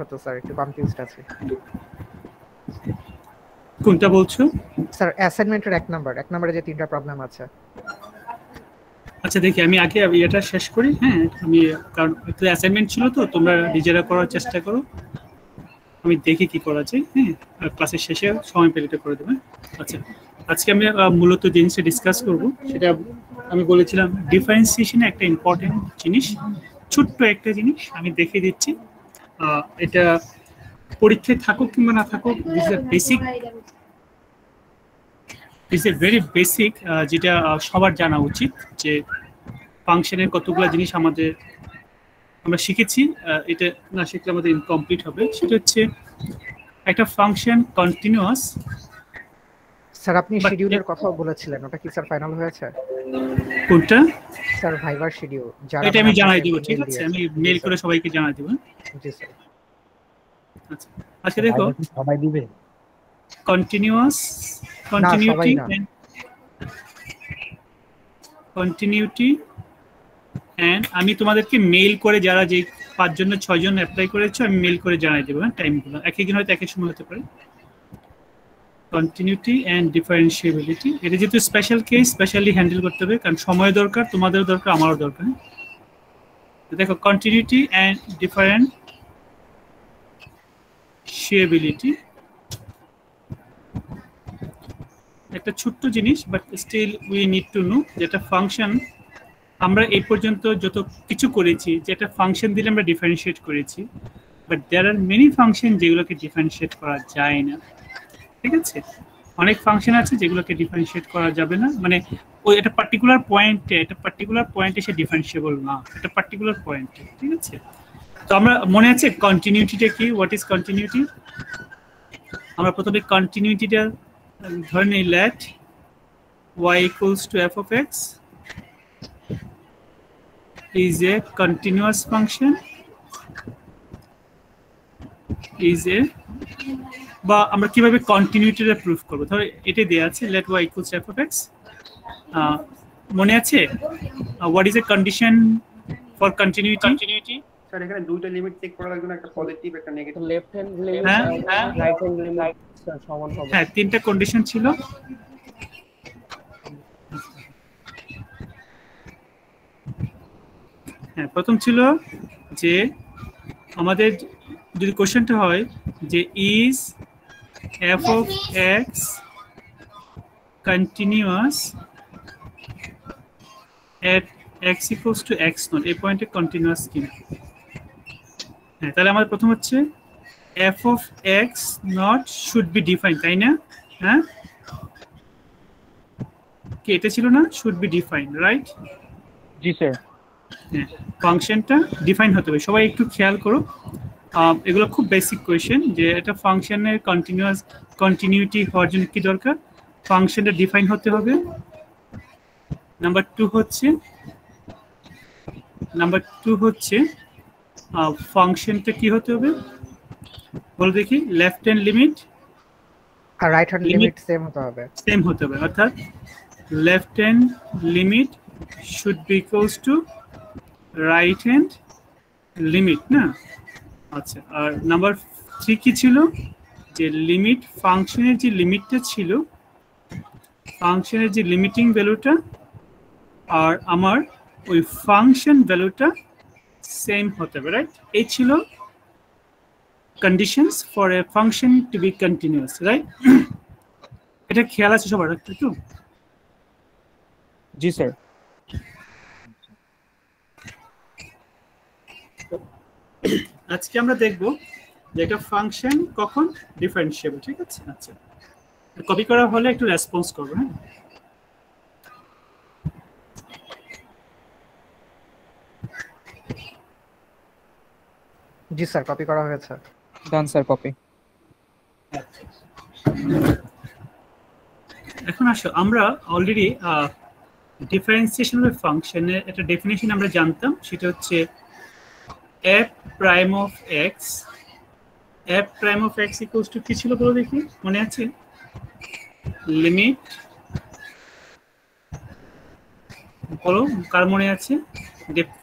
হতো স্যার, একটু কনফিউজড আছি। কোনটা বলছো স্যার? অ্যাসাইনমেন্টের এক নম্বরে যে 3টা প্রবলেম আছে। আচ্ছা দেখি, আমি আগে এটা শেষ করি। হ্যাঁ, আমি কারণ একটু অ্যাসাইনমেন্ট ছিল তো, তোমরা নিজেরা করার চেষ্টা করো, আমি দেখি কি করা যায়। হ্যাঁ, আর ক্লাসের শেষে সময় পেলে এটা করে দেবে। আচ্ছা, আজকে আমি মূলত জিনিসটা ডিসকাস করব, সেটা আমি বলেছিলাম ডিফারেন্সিয়েশন একটা ইম্পর্টেন্ট জিনিস, ছোট্ট একটা জিনিস আমি দেখিয়ে দিচ্ছি। এটা পরীক্ষায় থাকুক কিংবা না থাকুক, this is basic, this is very basic, যেটা সবার জানা উচিত, যে ফাংশনের কতগুলো জিনিস আমরা শিখেছি। এটা না শিখলে আমাদের ইনকমপ্লিট হবে। সেটা হচ্ছে একটা ফাংশন কন্টিনিউয়াস। স্যার আপনি শিডিউলের কথাও বলেছিলেন, ওটা কি স্যার ফাইনাল হয়েছে? কোনটা? স্যার ভাইবার শিডিউল। এটা আমি জানাই দেবো, ঠিক আছে? আমি মেইল করে সবাইকে জানাই দেবো। জি স্যার। আচ্ছা, আজকে দেখো সবাই দিবে কন্টিনিউয়াস, কন্টিনিউটি, কন্টিনিউটি এন্ড আমি তোমাদেরকে মেইল করে, যারা যে 5 জন 6 জন অ্যাপ্লাই করেছো, আমি মেইল করে জানাই দেবো টাইমগুলো। একদিন হয়তো এক এক সময় হতে পারে। কন্টিনিউটি এন্ড ডিফারেন্সিয়েবিলিটি, এটা যেহেতু স্পেশাল কেস, স্পেশালি হ্যান্ডেল করতে হবে, কারণ সময় দরকার, তোমাদেরও দরকার, আমারও দরকার। দেখো কন্টিনিউটি এন্ড ডিফারেন্সিয়েবিলিটি একটা ছোট্ট জিনিস, but still we need to know, যেটা ফাংশন আমরা এই পর্যন্ত যত কিছু করেছি, যেটা ফাংশন দিলে আমরা ডিফারেন্সিয়েট করেছি, but there are many function যেগুলোকে ডিফারেন্সিয়েট করা যায় না। ঠিক আছে, অনেক ফাংশন আছে যেগুলোকে ডিফারেন্সিয়েট করা যাবে না, মানে ওই একটা পার্টিকুলার পয়েন্টে সে ডিফারেন্সিয়েবল না, একটা পার্টিকুলার পয়েন্টে। ঠিক আছে, তো আমরা মনে আছে কন্টিনিউটিটা কি, হোয়াট ইজ কন্টিনিউটি? আমরা প্রথমে কন্টিনিউটিটা ধরে নিই, late y equals to f of x is a continuous function, is a, বা আমরা কিভাবে কন্টিনিউটিটা প্রুফ করব? ধরো এটা দেয়া আছে let y equals to f of x, মনে আছে what is a condition for continuity? Sir এখানে দুইটা লিমিট চেক করা লাগবে না, একটা পজিটিভ একটা negative. Left hand limit, right hand limit সমান হবে। হ্যাঁ, 3টা কন্ডিশন ছিল। হ্যাঁ, প্রথম ছিল যে আমাদের যদি কোশ্চেনটা হয় যে is f of x continuous at x equals to x naught, এই পয়েন্টে কন্টিনিউয়াস কিনা। হ্যাঁ, তাহলে আমাদের প্রথম হচ্ছে f of x not should be defined, তাই না? হ্যাঁ, কি এটা ছিল না, should be defined, right? G sir. হ্যাঁ, ফাংশনটা ডিফাইন হতে হবে। সবাই একটু খেয়াল করো, এগুলো খুব বেসিক কোয়েশ্চেন, যে এটা ফাংশনের কন্টিনিউটি হওয়ার জন্য কি দরকার, ফাংশনটা ডিফাইন হতে হবে। নাম্বার টু হচ্ছে ফাংশনটা কি হতে হবে বলো দেখি, লেফট হ্যান্ড লিমিট আর রাইট হ্যান্ড লিমিট সেম হতে হবে, অর্থাৎ left hand limit should be equals to right hand limit না। আচ্ছা, আর নাম্বার 3 কি ছিল, যে লিমিট ফাংশনের যে লিমিটটা ছিল, ফাংশনের যে লিমিটিং ভ্যালুটা আর আমার ওই ফাংশন ভ্যালুটা সেম হতে হবে, রাইট? এই ছিল conditions for a function to be continuous, right? এটা খেয়াল আছে সবার একটু? জি স্যার। আজকে আমরা দেখব যে একটা ফাংশন কখন ডিফারেন্সিয়েবল। ঠিক আছে, আচ্ছা, কপি করা হলে একটু রেসপন্স করবে। হ্যাঁ, জি স্যার, কপি করা হয়েছে। Done sir, copy. এখন আসো, আমরা অলরেডি ডিফারেন্সিয়েশন অফ ফাংশনের একটা ডেফিনেশন আমরা জানতাম, সেটা হচ্ছে f prime of x equals to কি ছিল বলো দেখি, মনে আছে? লিমিট, বলো কার মনে আছে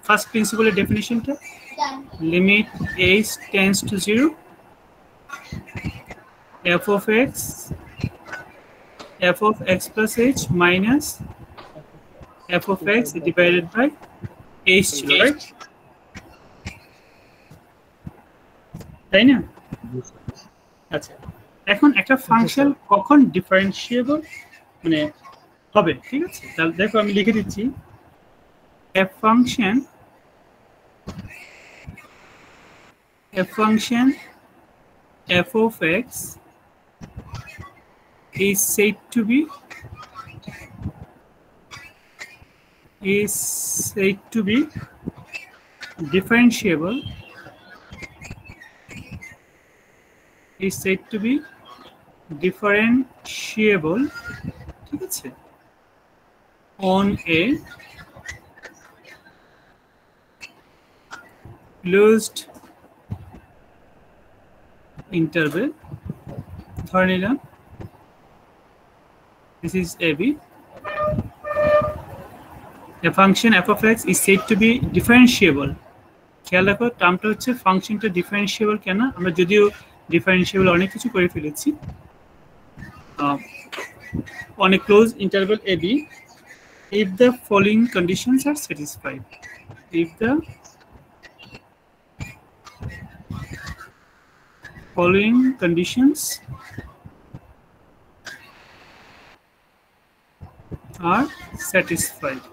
ফার্স্ট প্রিন্সিপালের ডেফিনেশনটা? limit h tends to 0 f of x plus h minus f of x divided by h ছিল, right? তাই না? আচ্ছা, এখন একটা ফাংশন কখন ডিফারেন্সিয়েবল মানে হবে, ঠিক আছে? তাহলে দেখো আমি লিখে দিচ্ছি a function f of x is said to be differentiable ঠিক আছে on a closed interval, ধরে নিলাম this is AB. A function f of x is said to be differentiable. খেয়াল রাখো টার্মটা হচ্ছে ফাংশনটা ডিফারেন্সিয়েবল কেন, আমরা যদিও ডিফারেন্সিয়েবল অনেক কিছু করে ফেলেছি on a closed interval AB if the following conditions are satisfied. If the following conditions are satisfied.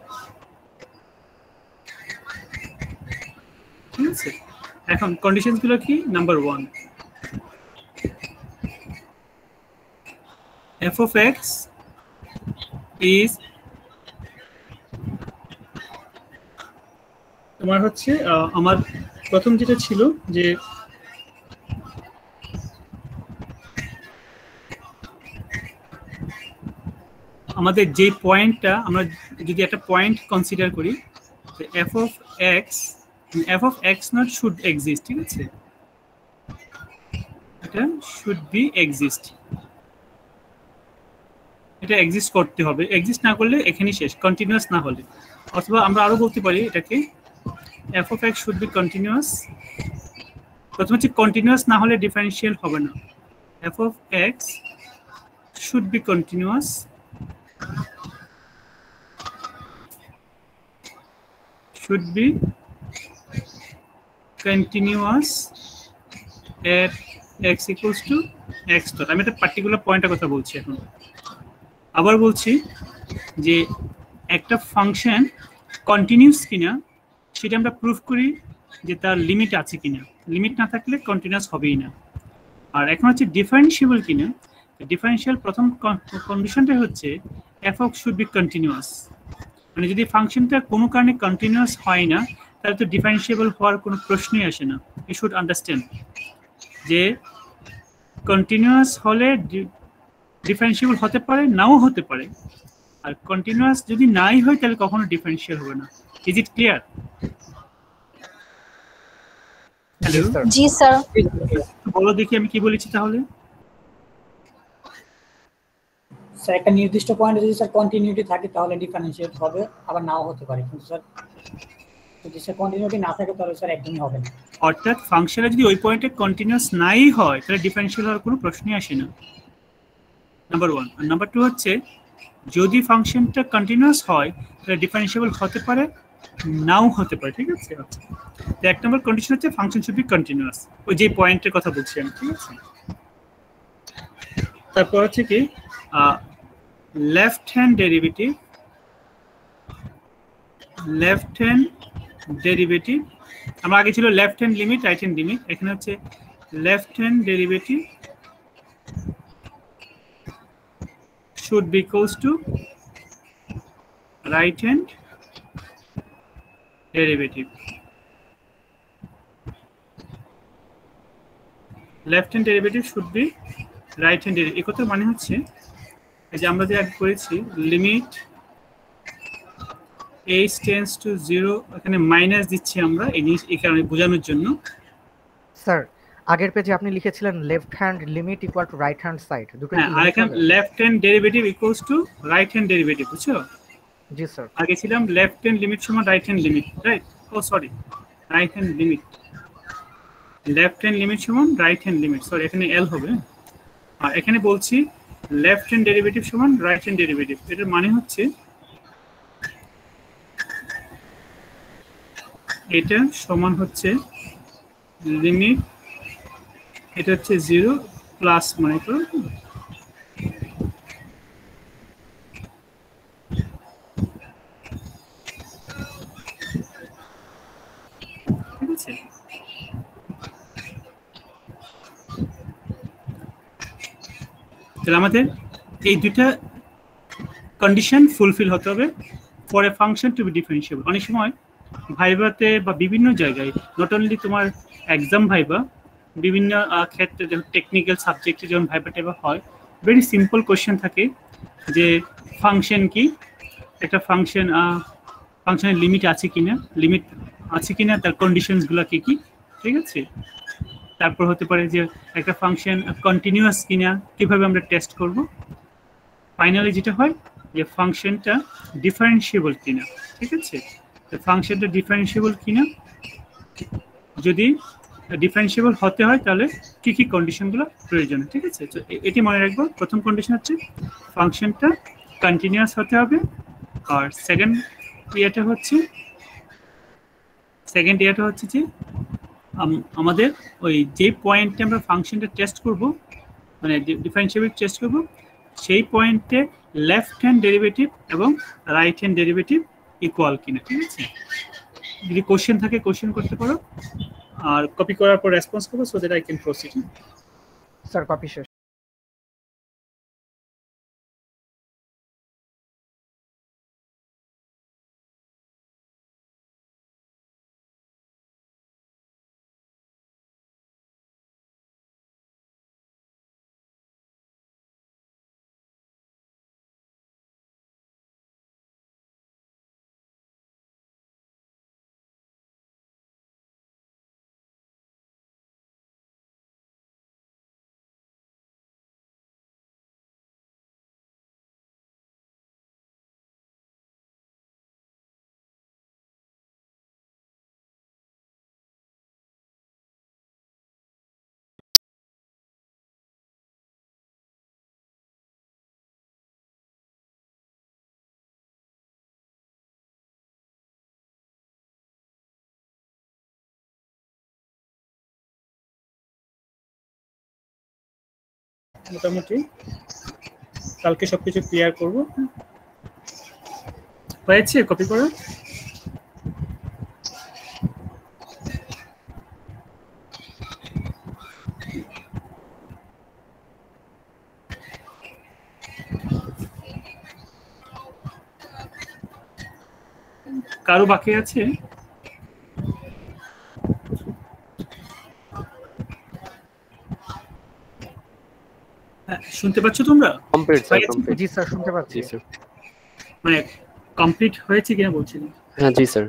ঠিক আছে, এখন কন্ডিশনস গুলো কি? Number 1, f of x is তোমার হচ্ছে আমার প্রথম যেটা ছিল যে আমাদের যে পয়েন্টটা আমরা যদি একটা পয়েন্ট কনসিডার করি f of x not should exist, ঠিক আছে? এটা should be exist, এটা এক্সিস্ট করতে হবে, এক্সিস্ট না করলে এখানেই শেষ, কন্টিনিউয়াস না হলে। অথবা আমরা আরো বলতে পারি এটাকে f of x should be continuous, প্রথমে হচ্ছে কন্টিনিউয়াস না হলে ডিফারেন্সিয়াল হবে না, f of x should be continuous at x equals to x dot. আমি একটা পার্টিকুলার পয়েন্টের কথা বলছি এখন। আবার বলছি যে একটা ফাংশন কন্টিনিউয়াস কিনা সেটা আমরা প্রুফ করি যে তার লিমিট আছে কিনা, লিমিট না থাকলে কন্টিনিউয়াস হবেই না। আর এখন হচ্ছে ডিফারেন্সিয়েবল কিনা, ডিফারেন্সিয়াল প্রথম কন্ডিশনটা হচ্ছে f of should be continuous, মানে যদি ফাংশনটা কোনো কারণে কন্টিনিউয়াস হয় না তাহলে তো ডিফারেন্সিয়েবল হওয়ার কোনো প্রশ্নই আসে না। ইউ শুড আন্ডারস্ট্যান্ড যে কন্টিনিউয়াস হলে ডিফারেন্সিয়েবল হতে পারে, নাও হতে পারে, আর কন্টিনিউয়াস যদি নাই হয় তাহলে কখনো ডিফারেন্সিয়াল হবে না। Is it clear? Hello, G sir. বলো দেখি আমি কি বলেছি তাহলে। স্যার একটা নির্দিষ্ট পয়েন্টে যদি স্যার কন্টিনিউটি থাকে তাহলে ডিফারেন্সিয়েট হবে, আবার নাও হতে পারে, কিন্তু স্যার যদি স্যার কন্টিনিউটি না থাকে তাহলে স্যার একদমই হবে না। অর্থাৎ ফাংশনে যদি ওই পয়েন্টে কন্টিনিউয়াস নাই হয় তাহলে ডিফারেন্সিয়াল হওয়ার কোনো প্রশ্নই আসে না, নাম্বার 1। আর নাম্বার 2 হচ্ছে যদি ফাংশনটা কন্টিনিউয়াস হয় তাহলে ডিফারেন্সিয়েবল হতে পারে, নাও হতে পারে, ঠিক আছে? তো এক নম্বর কন্ডিশন হচ্ছে ফাংশন শুড বি কন্টিনিউয়াস, ওই যে পয়েন্টের কথা বলছি আমি, ঠিক আছে? তারপর হচ্ছে কি লেফট হ্যান্ড ডেরিভেটিভ, আমরা আগে ছিল left hand limit, right hand limit, এখানে হচ্ছে left hand derivative should be equals to right hand derivative. Left hand derivative should be right hand derivative. একথা মানে হচ্ছে এই যে আমরা যে আগে করেছি লিমিট h tends to 0, এখানে মাইনাস দিচ্ছি আমরা এই কারণে বোঝানোর জন্য। স্যার আগের পেজে আপনি লিখেছিলেন left hand limit equal to right hand side, দুটো কি? আর এখানে left hand derivative equals to right hand derivative, বুঝছো? জি স্যার। আগে ছিলাম লেফট হ্যান্ড লিমিট সমান right hand limit, right? Oh sorry, right hand limit, left hand limit সমান রাইট হ্যান্ড লিমিট, সরি এখানে এল হবে। আর এখানে বলছি লেফট হ্যান্ড ডেরিভেটিভ সমান রাইট হ্যান্ড ডেরিভেটিভ, এটার মানে হচ্ছে এটা সমান হচ্ছে লিমিট, এটা হচ্ছে 0 প্লাস মনে করো ঠিক আছে। তাহলে আমাদের এই দুইটা কন্ডিশন ফুলফিল হতে হবে for a function to be differentiable. অনেক সময় ভাইভাতে বা বিভিন্ন জায়গায়, নট অনলি তোমার এক্সাম ভাইবা, বিভিন্ন ক্ষেত্রে যখন টেকনিক্যাল সাবজেক্টে যখন ভাইবা টাইবা হয়, ভেরি সিম্পল কোয়েশ্চেন থাকে যে ফাংশন কি, একটা ফাংশনের লিমিট আছে কিনা, লিমিট আছে কিনা, তার কন্ডিশনসগুলো কি কি, ঠিক আছে। তারপর হতে পারে যে একটা ফাংশন কন্টিনিউয়াস কিনা, কিভাবে আমরা টেস্ট করব। ফাইনালি যেটা হয় যে ফাংশনটা ডিফারেন্সিয়েবল কিনা, ঠিক আছে। ফাংশনটা ডিফারেন্সিয়েবল কিনা, যদি ডিফারেন্সিয়েবল হতে হয় তাহলে কি কি কন্ডিশনগুলো প্রয়োজন, ঠিক আছে। তো এটি মনে রাখবো, প্রথম কন্ডিশন হচ্ছে ফাংশনটা কন্টিনিউয়াস হতে হবে, আর সেকেন্ড ইয়েটা হচ্ছে যে আমাদের ওই যে পয়েন্টে আমরা ফাংশনটা টেস্ট করব, মানে ডিফারেন্সিয়েবল টেস্ট করব, সেই পয়েন্টে লেফট হ্যান্ড ডেরিভেটিভ এবং রাইট হ্যান্ড ডেরিভেটিভ ইকুয়াল কিনা, ঠিক আছে। যদি কোশ্চেন থাকে কোশ্চেন করতে পারো, আর কপি করার পর রেসপন্স করবো so that I can proceed. Sir copy শেষ। মোটামুটি কালকে সবকিছু ক্লিয়ার করব। হয়েছে কপি করো? কারো বাকি আছে? শুনতে পাচ্ছ তোমরা? Complete sir, complete. জি স্যার শুনতে পাচ্ছি। জি স্যার। মানে কমপ্লিট হয়েছে কিনা বলছিলেন? হ্যাঁ জি স্যার।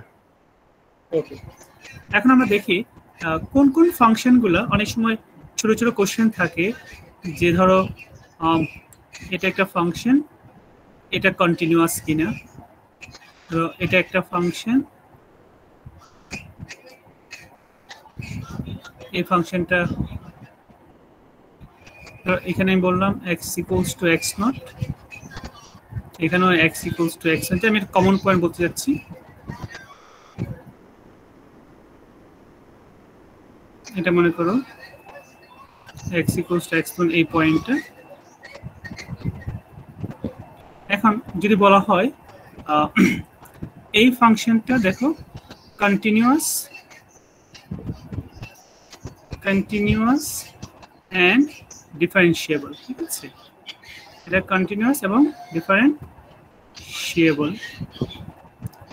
ওকে, এখন আমরা দেখি কোন কোন ফাংশনগুলো অনেক সময় ছোট ছোট কোশ্চেন থাকে, যে ধরো এটা একটা ফাংশন, এটা কন্টিনিউয়াস কিনা, তো এটা একটা ফাংশন, এই ফাংশনটা এখানে আমি বললাম x equals to x not, এখানেও x equals to x not. আমি একটা কমন পয়েন্ট বলতে যাচ্ছি, এটা মনে করো x equals to x not, এই পয়েন্টটা। এখন যদি বলা হয় এই ফাংশনটা দেখো কন্টিনিউয়াস অ্যান্ড ডিফারেন্সিয়েবল, ঠিক আছে। এটা কন্টিনিউয়াস এবং ডিফারেন্সিয়েবল।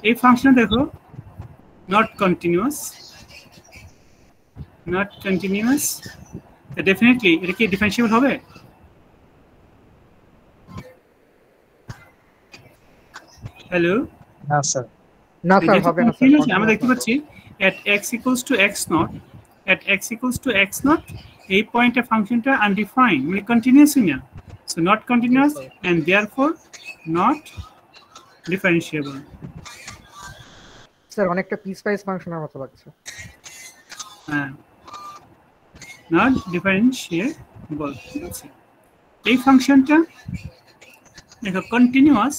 এই ফাংশন দেখো নট কন্টিনিউয়াস, ডেফিনেটলি এটা কি ডিফারেন্সিয়েবল হবে? হ্যালো, না স্যার, না স্যার হবে না স্যার। আমরা দেখতে পাচ্ছি at x equals to x naught, at x equals to x naught, এই পয়েন্টে ফাংশনটা আনডিফাইন্ড, মানে কন্টিনিউয়াস না, so not continuous and therefore not differentiable. Sir অনেকটা পিস ওয়াইজ ফাংশনের মতো লাগছে। হ্যাঁ, নট ডিফারেন্সিয়েবল, ঠিক আছে। এই ফাংশনটা দেখো continuous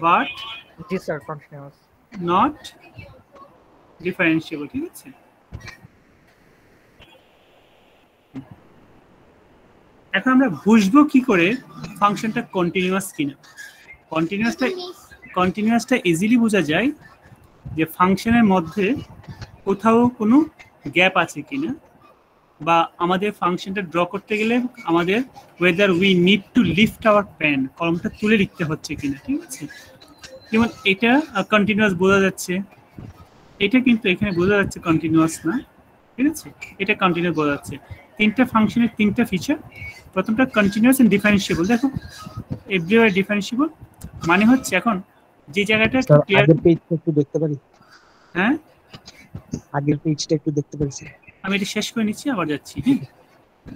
but G sir, continuous. Not differentiable, ঠিক আছে। এখন আমরা বুঝবো কি করে ফাংশনটা কন্টিনিউয়াস কিনা। কন্টিনিউয়াসটা ইজিলি বোঝা যায় যে ফাংশনের মধ্যে কোথাও কোনো গ্যাপ আছে কিনা, বা আমাদের ফাংশনটা ড্র করতে গেলে আমাদের whether we need to lift our pen, কলমটা তুলে লিখতে হচ্ছে কিনা, ঠিক আছে। যেমন এটা কন্টিনিউয়াস বোঝা যাচ্ছে, এটা কিন্তু এখানে বোঝা যাচ্ছে কন্টিনিউয়াস না, ঠিক আছে। এটা কন্টিনিউয়াস বোঝা যাচ্ছে। তিনটা ফাংশনের তিনটা ফিচার। প্রথমটা কন্টিনিউয়াস এন্ড ডিফারেন্সিয়েবল। দেখো এভরিওয়্যার ডিফারেন্সিয়েবল মানে হচ্ছে এখন যে জায়গাটা ক্লিয়ার। আগের পেজটা একটু দেখতে পারি? হ্যাঁ, আগের পেজটা একটু দেখতে পারি স্যার? আমি এটা শেষ করে নিচ্ছি, আবার যাচ্ছি।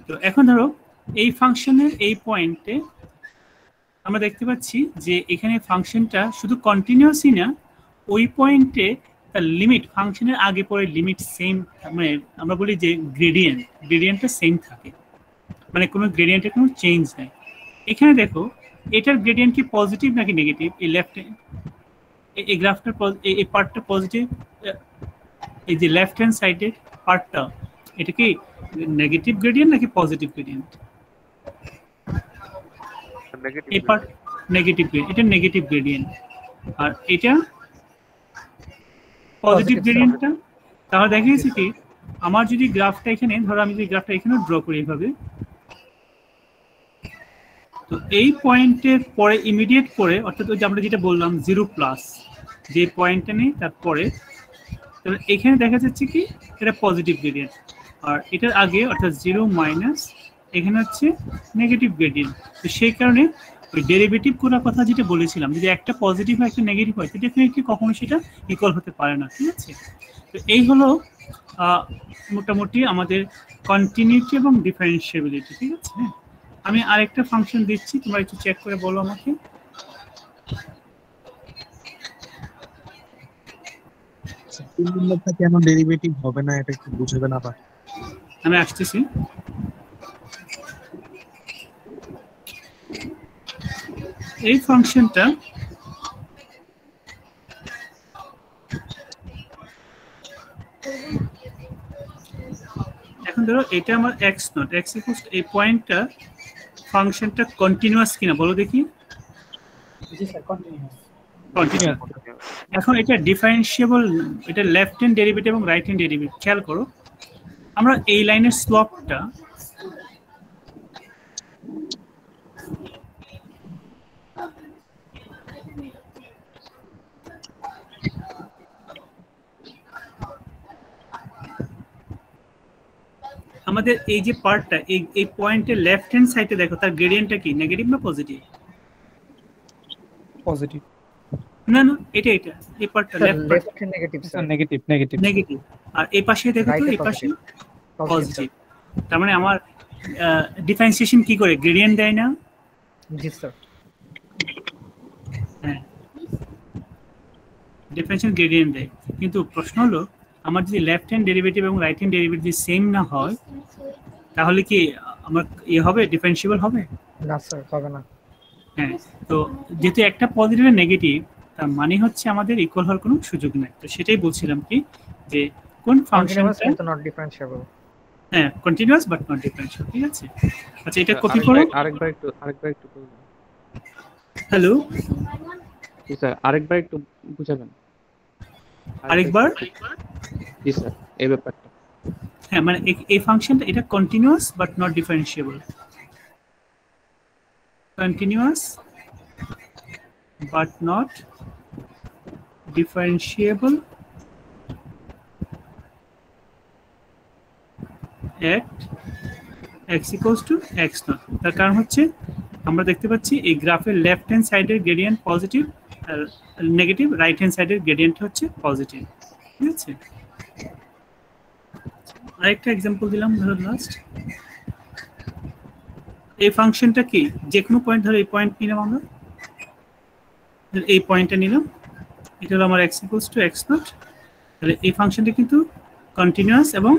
তো এখন ধরো এই ফাংশনের এই পয়েন্টে আমরা দেখতে পাচ্ছি যে এখানে ফাংশনটা শুধু কন্টিনিউয়াসই না, ওই পয়েন্টে তার লিমিট, ফাংশনের আগে পরে লিমিট সেম, মানে আমরা বলি যে গ্রেডিয়েন্টটা সেম থাকে, মানে কোনো গ্রেডিয়েন্টের কোনো চেঞ্জ নেই। এখানে দেখো এটার গ্রেডিয়েন্ট কি পজিটিভ নাকি নেগেটিভ? এই লেফট এই গ্রাফটার এই পার্টটা পজিটিভ, এই যে লেফট হ্যান্ড সাইডের পার্টটা এটা কি নেগেটিভ গ্রেডিয়েন্ট নাকি পজিটিভ গ্রেডিয়েন্ট? এই পার্ট নেগেটিভ, এটা নেগেটিভ গ্রেডিয়েন্ট, আর এটা পজিটিভ গ্রেডিয়েন্টটা। তাহলে দেখা গেছে কি আমার যদি গ্রাফটা এখানে ধরো, আমি যদি গ্রাফটা এখানে ড্র করি এইভাবে, তো এই পয়েন্টের পরে ইমিডিয়েট পরে, অর্থাৎ ওই যে আমরা যেটা বললাম 0+, যে পয়েন্টটা নেই তারপরে, তাহলে এখানে দেখা যাচ্ছে কি এটা পজিটিভ গ্রেডিয়েন্ট, আর এটার আগে অর্থাৎ 0- এখানে হচ্ছে নেগেটিভ গ্রেডিয়েন্ট। তো সেই কারণে ওই ডেরিভেটিভ করার কথা যেটা বলেছিলাম, যদি একটা পজিটিভ হয় একটা নেগেটিভ হয়, তো ডেফিনেটলি কখনো সেটা ইকুয়াল হতে পারে না, ঠিক আছে। তো এই হলো মোটামুটি আমাদের কন্টিনিউটি এবং ডিফারেন্সিয়েবিলিটি, ঠিক আছে। হ্যাঁ, আমি আরেকটা ফাংশন দিচ্ছি, তোমরা একটু চেক করে বলো আমাকে। কেন ডেরিভেটিভ হবে না এটা একটু বুঝাবেন আবার? আমি আসতেছি। এই ফাংশনটা এখন ধরো এটা আমার x0, এই পয়েন্টটা ফাংশনটা কন্টিনিউয়াস কিনা বলো দেখি। জি স্যার, কন্টিনিউয়াস। কন্টিনিউয়াস। এখন এটা ডিফারেন্সিয়েবল, এটা লেফট হ্যান্ড ডেরিভেটিভ এবং রাইট হ্যান্ড ডেরিভেটিভ। খেয়াল করো আমরা এই লাইনের স্লোপটা আমাদের এই যে পার্টটা এই পয়েন্টের লেফট হ্যান্ড সাইডে দেখো তার গ্রেডিয়েন্টটা কি নেগেটিভ না পজিটিভ? পজিটিভ। না না, এটা এই পার্টটা লেফট নেগেটিভ স্যার, নেগেটিভ, আর এই পাশে দেখো তো এই পাশে পজিটিভ। তার মানে আমার ডিফারেন্সিয়েশন কি করে গ্রেডিয়েন্ট দেয় না? জি স্যার। হ্যাঁ, ডিফারেন্সিয়েশন গ্রেডিয়েন্ট দেয়, কিন্তু প্রশ্ন হলো আমার যদি লেফট হ্যান্ড ডেরিভেটিভ এবং রাইট হ্যান্ড ডেরিভেটিভ যদি সেম না হয়, তাহলে কি আমার হবে ডিফারেন্সিয়েবল হবে? না স্যার, হবে না। হ্যাঁ, তো যেহেতু একটা পজিটিভ আর নেগেটিভ, তার মানে হচ্ছে আমাদের ইকুয়াল হওয়ার কোনো সুযোগ নেই। তো সেটাই বলছিলাম কি যে কোন ফাংশনটা কিন্তু নট ডিফারেন্সিয়েবল। হ্যাঁ, কন্টিনিউয়াস বাট নট ডিফারেন্সিয়েবল, ঠিক আছে। আচ্ছা, এটা কপি করো। আরেকবার একটু বলুন। হ্যালো জি স্যার, আরেকবার একটু বুঝাবেন। আরেকবার? জি স্যার, এই ব্যাপারটা। হ্যাঁ, মানে এই ফাংশনটা এটা continuous but not differentiable. Continuous but not differentiable at x equals to x0। তার কারণ হচ্ছে আমরা দেখতে পাচ্ছি এই গ্রাফের লেফট হ্যান্ড সাইডের গ্রেডিয়েন্ট পজিটিভ আর নেগেটিভ, রাইট হ্যান্ড সাইডের গ্রেডিয়েন্ট হচ্ছে পজিটিভ, ঠিক আছে। আরেকটা এক্সাম্পল দিলাম, ধরো লাস্ট এই ফাংশনটা কি যে কোনো পয়েন্ট ধরো এই পয়েন্ট নিলাম, আমরা এই পয়েন্টটা নিলাম, এটা হলো আমার x equals to x not. তাহলে এই ফাংশনটি কিন্তু কন্টিনিউয়াস এবং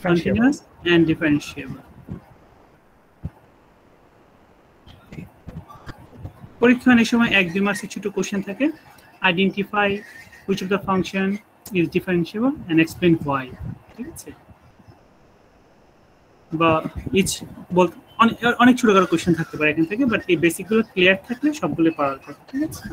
কন্টিনিউয়াস এন্ড ডিফারেন্সিয়েবল। পরীক্ষার এই সময় 1-2 মার্কসের ছোট কোশ্চেন থাকে, identify which of the function is differentiable and explain why. ঠিক আছে, বা ইচ বলতে অনেক ছোটখাটো কোশ্চেন থাকতে পারে এখান থেকে, বাট এই বেসিকগুলো ক্লিয়ার থাকলে সবগুলো পাওয়ার কথা। ঠিক আছে,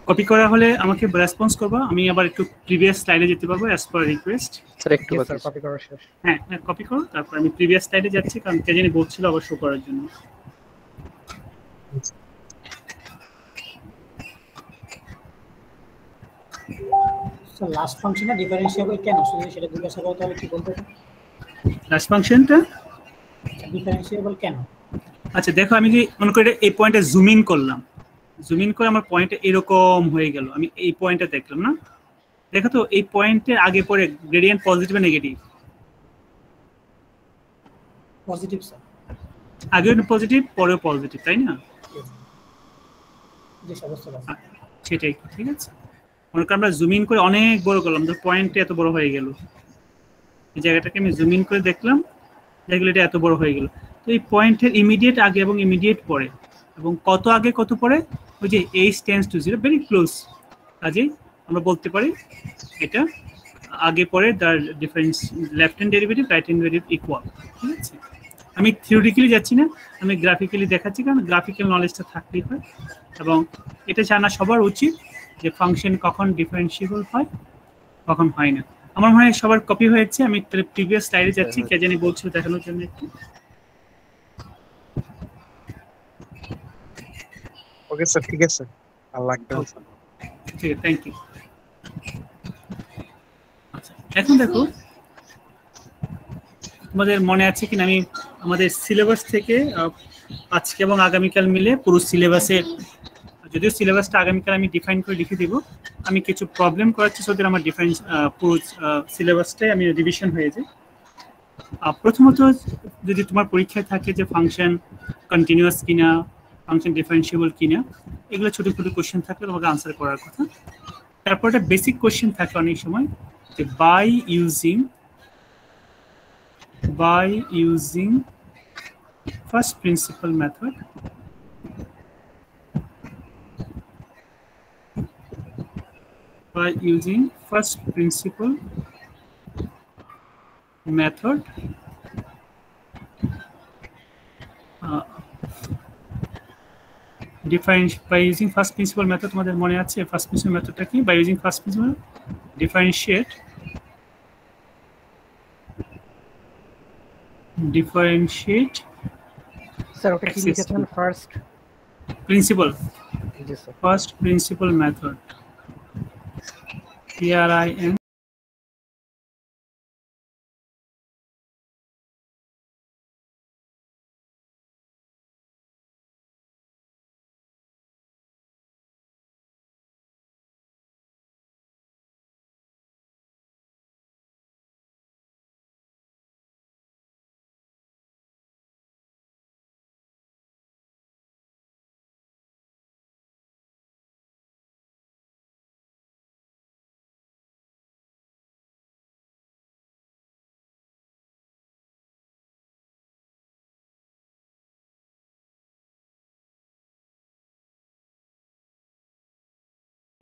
কপি করা হলে আমাকে রেসপন্স করবা, আমি আবার একটু প্রিভিয়াস স্লাইডে যেতে পারবো অ্যাজ পার রিকোয়েস্ট। স্যার একটু Yes, sir, copy করা শেষ। হ্যাঁ কপি করো, তারপর আমি প্রিভিয়াস স্লাইডে যাচ্ছি কারণ কে জানি বলছিল আবার শো করার জন্য। স্যার লাস্ট ফাংশনে ডিফারেন্সিয়েবল কেন শুধু সেটা জিজ্ঞাসা করতে হলে কি বলতে হবে? লাস্ট ফাংশনটা ডিফারেন্সিয়েবল কেন? আচ্ছা দেখো, আমি যদি মনে করি এই পয়েন্টে জুম ইন করলাম, জুম ইন করে আমার পয়েন্টটা এরকম হয়ে গেল, আমি এই পয়েন্টটা দেখলাম না, দেখো তো এই পয়েন্টের আগে পরে গ্রেডিয়েন্ট পজিটিভ না নেগেটিভ? Positive sir. আগেও পজিটিভ পরেও পজিটিভ, তাই না? জি স্যার, বুঝতে পারছি। সেটাই, ঠিক আছে। মনে করি আমরা জুম ইন করে অনেক বড় করলাম, তো পয়েন্টটা এত বড় হয়ে গেল, এই জায়গাটাকে আমি জুম ইন করে দেখলাম, দেখলে এটা এত বড় হয়ে গেল। তো এই পয়েন্টের ইমিডিয়েট আগে এবং ইমিডিয়েট পরে এবং কত আগে কত পরে, ওই যে h tends to 0, very close, কাজেই আমরা বলতে পারি এটা আগে পরে তার difference left hand derivative right hand derivative equal. ঠিক আছে, আমি থিওরিটিক্যালি যাচ্ছি না, আমি গ্রাফিক্যালি দেখাচ্ছি, কারণ গ্রাফিক্যাল নলেজটা থাকলেই হয়। এবং এটা জানা সবার উচিত যে ফাংশন কখন ডিফারেন্সিয়েবল হয় কখন হয় না। আমার মনে হয় সবার কপি হয়েছে, আমি প্রিভিয়াস স্লাইডে যাচ্ছি, কে জানি বলছিল দেখানোর জন্য একটু। ওকে স্যার, ঠিক আছে, আর লাগবে না স্যার। ঠিক আছে, থ্যাংক ইউ। আচ্ছা এখন দেখো, তোমাদের মনে আছে কিনা, আমি আমাদের সিলেবাস থেকে আজকে এবং আগামীকাল মিলে পুরো সিলেবাসে, যদিও সিলেবাসটা আগামীকাল আমি ডিফাইন করে লিখে দিব, আমি কিছু প্রবলেম করাচ্ছি সত্যি আমার ডিফারেন্স পুরো সিলেবাসটাই আমি রিভিশন হয়ে যায়। প্রথমত যদি তোমার পরীক্ষায় থাকে যে ফাংশন কন্টিনিউয়াস কিনা, ফাংশন ডিফারেন্সিয়েবল কিনা, এগুলো ছোটো ছোটো কোশ্চেন থাকলে তোমাকে আনসার করার কথা। তারপর একটা বেসিক কোশ্চেন থাকে অনেক সময় যে by using first principle method, by using first principle method by using first principle method, তোমাদের মনে আছে ফার্স্ট প্রিন্সিপাল মেথডটা কি? by using first principle differentiate sir ওটা কি লিখেছেন? First principal, G sir. first principle method, PRIN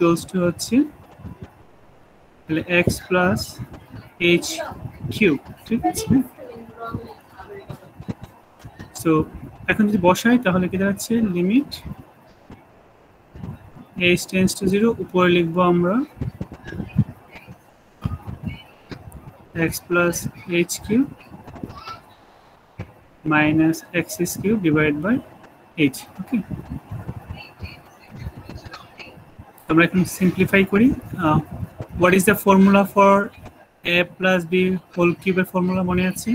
equals to হচ্ছে তাহলে x plus h cube, ঠিক আছে। সো এখন যদি বসাই তাহলে কি দাঁড়াচ্ছে, লিমিট h টেন্ডস টু 0, উপরে লিখবো আমরা x plus h cube minus x cube divided by h, ওকে। আমরা এখন সিম্পলিফাই করি। What is the formula for a plus b whole কিউবের ফর্মুলা মনে আছে?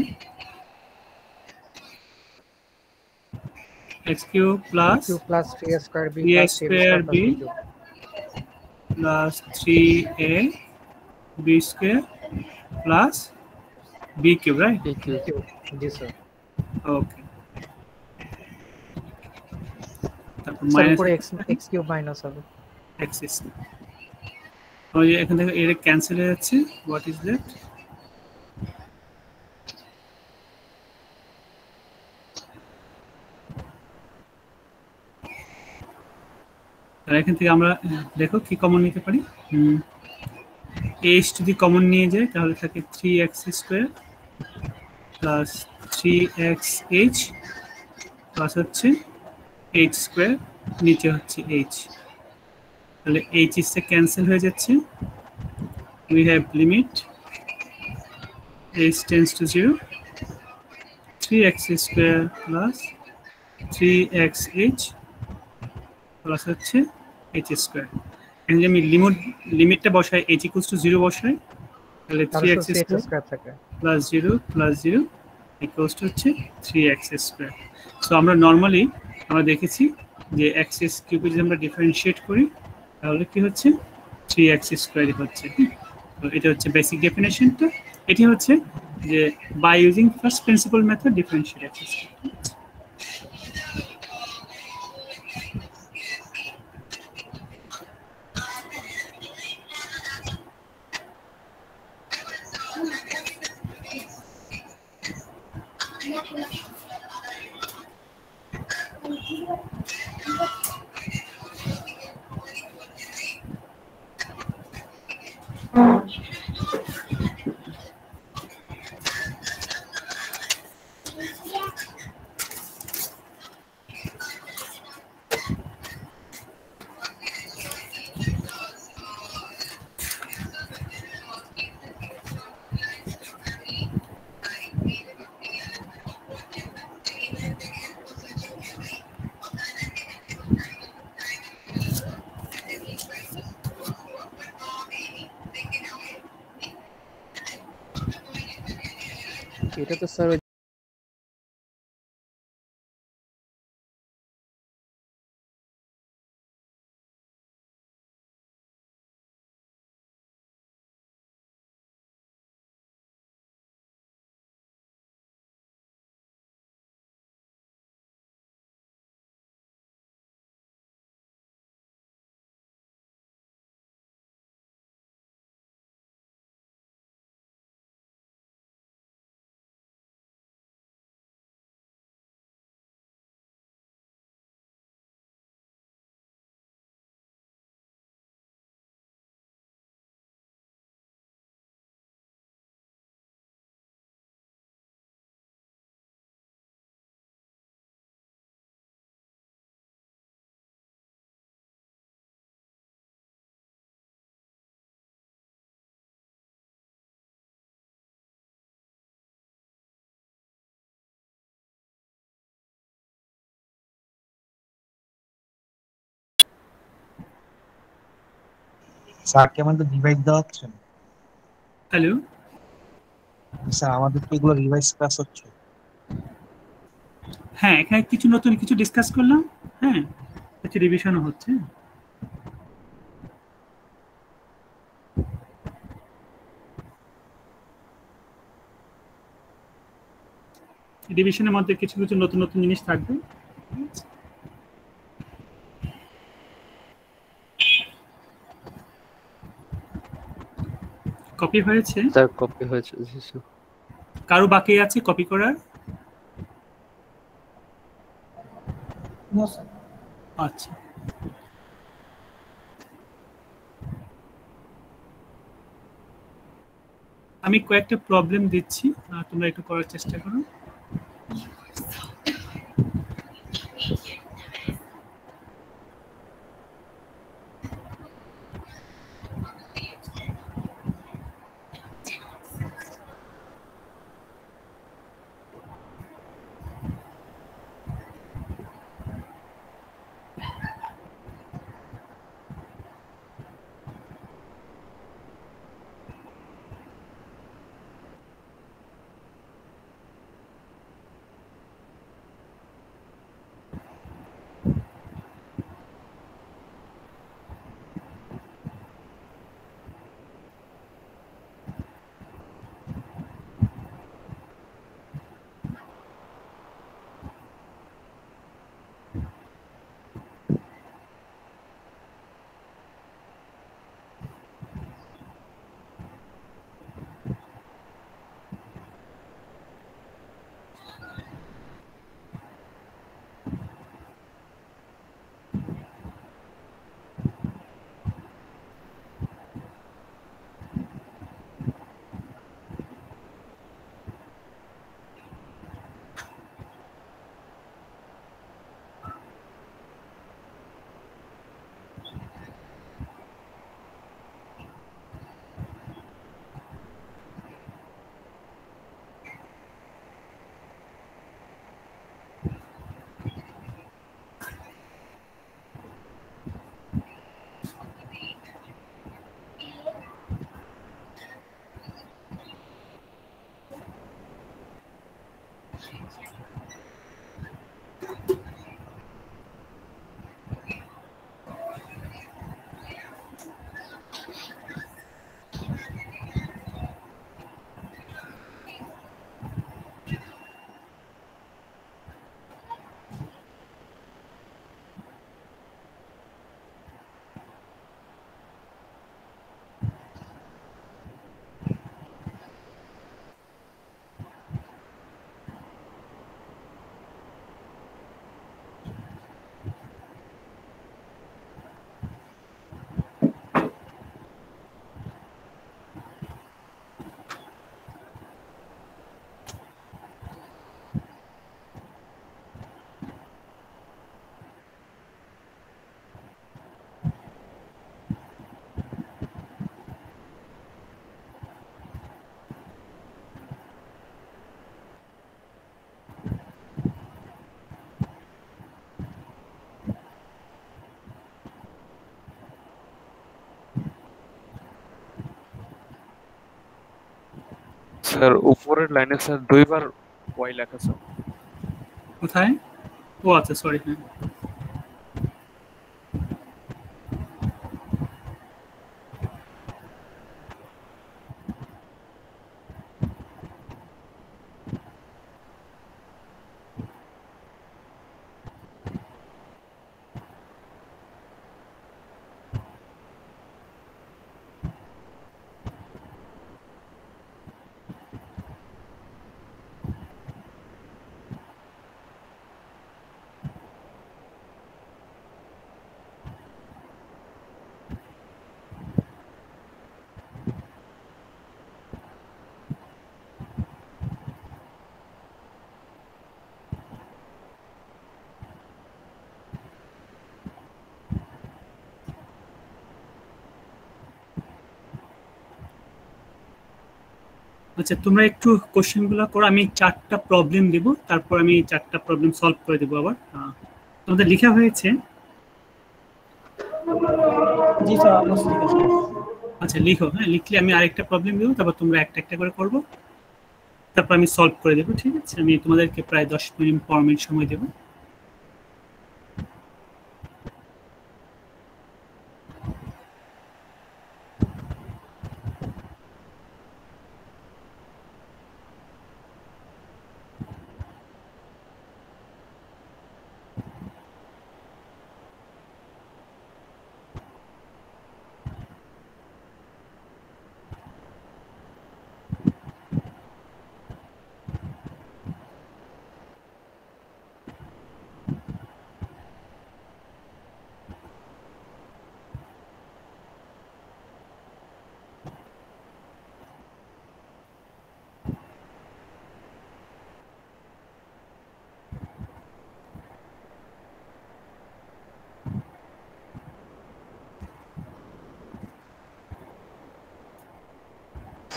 x cube plus 3a square b plus plus 3a b square plus b cube, right? জি sir. Okay. তারপর sir minus উপরে x cube minus হবে। Axis ওই এখান থেকে এর ক্যান্সেল হয়ে যাচ্ছে। What is that? আর এখান থেকে আমরা দেখো কি কমন নিতে পারি। h যদি কমন নিয়ে যায় তাহলে থাকে 3x square plus 3xh plus হচ্ছে h স্কোয়ার, নিচে হচ্ছে h। তাহলে h ইসে ক্যান্সেল হয়ে যাচ্ছে। we have limit h tends to 0 3x square plus 3xh plus হচ্ছে h স্কোয়ার। এখানে যদি আমি লিমিটটা বসাই h ইকুয়ালস টু 0 বসাই তাহলে 3x স্কোয়ার থাকে প্লাস 0 ইকুয়ালস টু হচ্ছে 3x স্কোয়ার। সো আমরা নর্মালি আমরা দেখেছি যে x কিউবে যদি আমরা ডিফারেন্সিয়েট করি তাহলে কি হচ্ছে 3x স্কোয়ারই হচ্ছে। তো এটা হচ্ছে বেসিক ডেফিনেশনটা। এটি হচ্ছে যে by using first principle method differentiate x square. এটা তো স্যার স্যার কি আমাদের রিভাইজ দেওয়া হচ্ছে? হ্যালো, স্যার আমাদের কি এগুলো রিভাইজ ক্লাস হচ্ছে? হ্যাঁ এখানে কিছু নতুন কিছু ডিসকাস করলাম। হ্যাঁ কিছু রিভিশনও হচ্ছে। রিভিশনের মধ্যে কিছু কিছু নতুন নতুন জিনিস থাকবে। কপি হয়েছে? স্যার কপি হয়েছে। জি স্যার। কারো বাকি আছে কপি করার? No sir. আচ্ছা, আমি কয়েকটা প্রবলেম দিচ্ছি, তোমরা একটু করার চেষ্টা করো। স্যার উপরের লাইনে স্যার দুইবার ওয়াই লেখা আছে। কোথায়? ও আচ্ছা, সরি। হ্যাঁ, আচ্ছা, তোমরা একটু কোশ্চেনগুলো করো। আমি 4টা প্রবলেম দেব, তারপর আমি 4টা প্রবলেম সলভ করে দেবো আবার। তোমাদের লেখা হয়েছে? জি স্যার, অলমোস্ট ঠিক আছে। আচ্ছা, লিখো। হ্যাঁ, লিখলে আমি আরেকটা প্রবলেম দেবো, তারপর তোমরা একটা একটা করে করবো, তারপর আমি সলভ করে দেবো। ঠিক আছে, আমি তোমাদেরকে প্রায় 10 মিনিট 15 মিনিট সময় দেবো।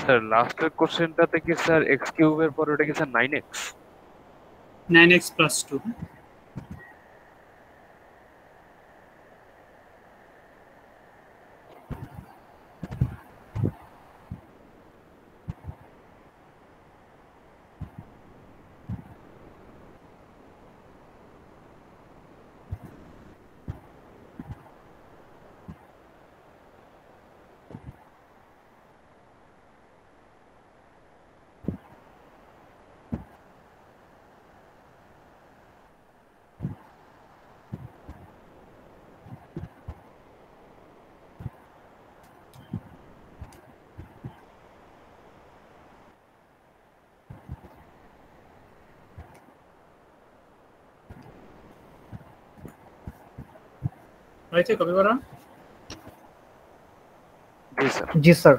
স্যার লাস্টের কোশ্চেনটাতে কি স্যার এক্স কিউবের পর ওটা কি স্যার 9x? 9x + 2। হয়েছে কপি করা? জি স্যার। জি স্যার।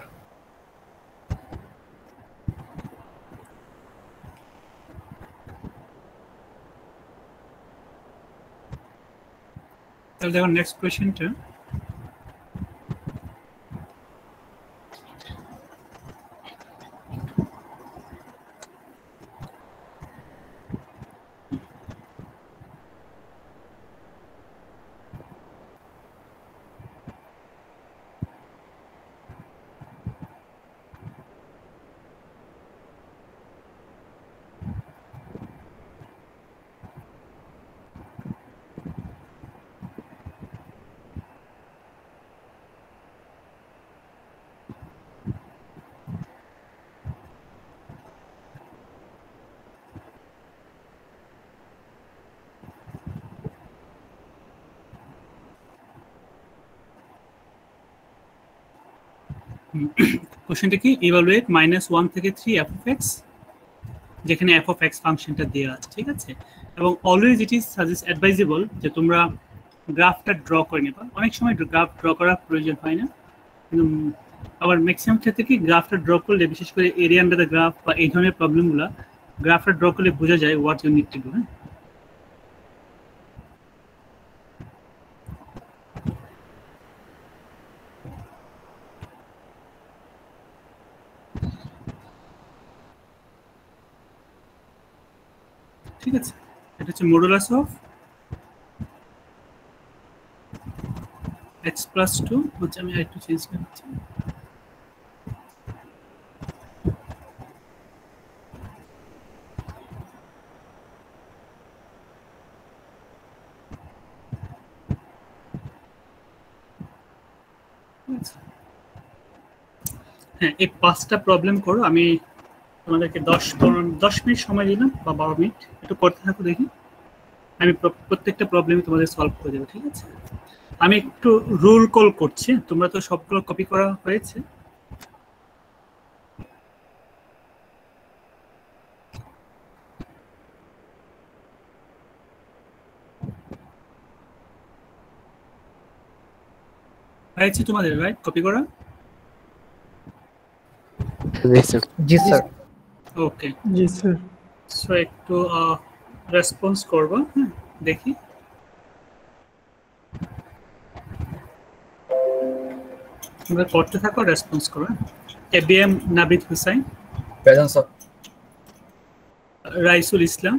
তাহলে দেখো নেক্সট কোয়েশ্চেনটা। কোশ্চেনটা কি? ইভালুয়েট -1 থেকে 3 f(x), যেখানে f(x) ফাংশনটা দেওয়া আছে। ঠিক আছে, এবং অলওয়েজ ইট ইজ অ্যাডভাইজেবল যে তোমরা গ্রাফটা ড্র করে নেবা। অনেক সময় গ্রাফ ড্র করার প্রয়োজন হয় না, কিন্তু আবার ম্যাক্সিমাম ক্ষেত্রে কি গ্রাফটা ড্র করলে, বিশেষ করে এরিয়া আন্ডার দ্য গ্রাফ বা এই ধরনের প্রবলেমগুলো গ্রাফটা ড্র করলে বোঝা যায় what you need to do. হ্যাঁ, ঠিক আছে, এটা হচ্ছে মডুলাস অফ x + 2 হচ্ছে, আমি একটু চেঞ্জ করছি। হ্যাঁ, এই 5টা প্রবলেম করো। আমি তোমাদেরকে 10 মিনিট সময় দিলাম বা 12 মিনিট, একটু করতে থাকো, দেখি আমি প্রত্যেকটা প্রবলেম তোমাদের সলভ করে দেবো, ঠিক আছে? আমি একটু রুল কল করছি, তোমরা তো সবগুলো কপি করা হয়েছে। হয়েছে তোমাদের, রাইট? কপি করা? জি স্যার। ওকে, জি স্যার। সো একটু রেসপন্স করবো, হ্যাঁ, দেখি। তোমরা করতে থাকো, রেসপন্স করো। ABM Nabid Hussain, present sir. Raisul Islam,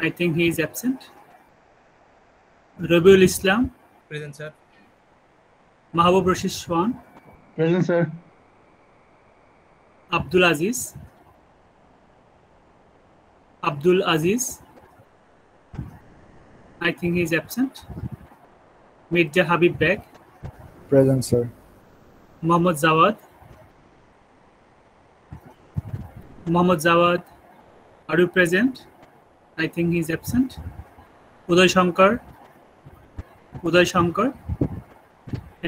I think he is absent. Rabiul Islam, present sir. Mahabub Rashid Swan, present sir. Abdul Aziz, I think he is absent. Mirza Habib Beg, present sir. Mohammad Zawad, are you present? I think he is absent. Uday Shankar,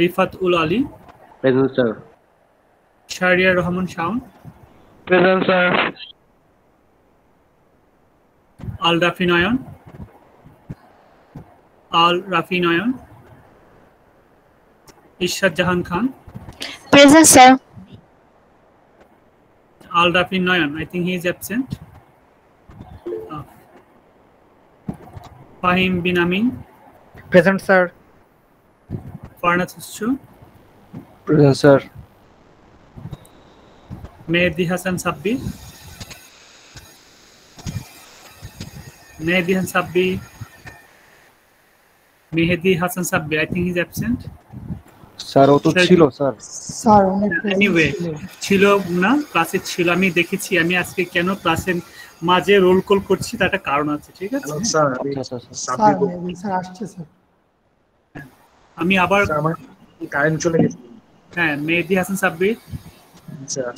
Rifat ul Ali, present sir. Shahriar Rahman Shaun, present sir. Al Rafi Noyon, Ishrat Jahan Khan, Present, sir. Al Rafi Noyon, I think he is absent. Fahim bin Amin, present sir. Farnaz Huschu, present sir. Mehdi Hassan Sabbi, I think he is absent. Sir ও তো ছিল sir. Sir অনেক anyway ছিল না, ক্লাসে ছিল, আমি দেখেছি। আমি আজকে কেন ক্লাসের মাঝে রোল কল করছি তার একটা কারণ আছে, ঠিক আছে? স্যার স্যার আসছে স্যার। আমি আবার আমার কারেন্ট চলে গেছে। হ্যাঁ, Mehedi Hasan Sabbir, sir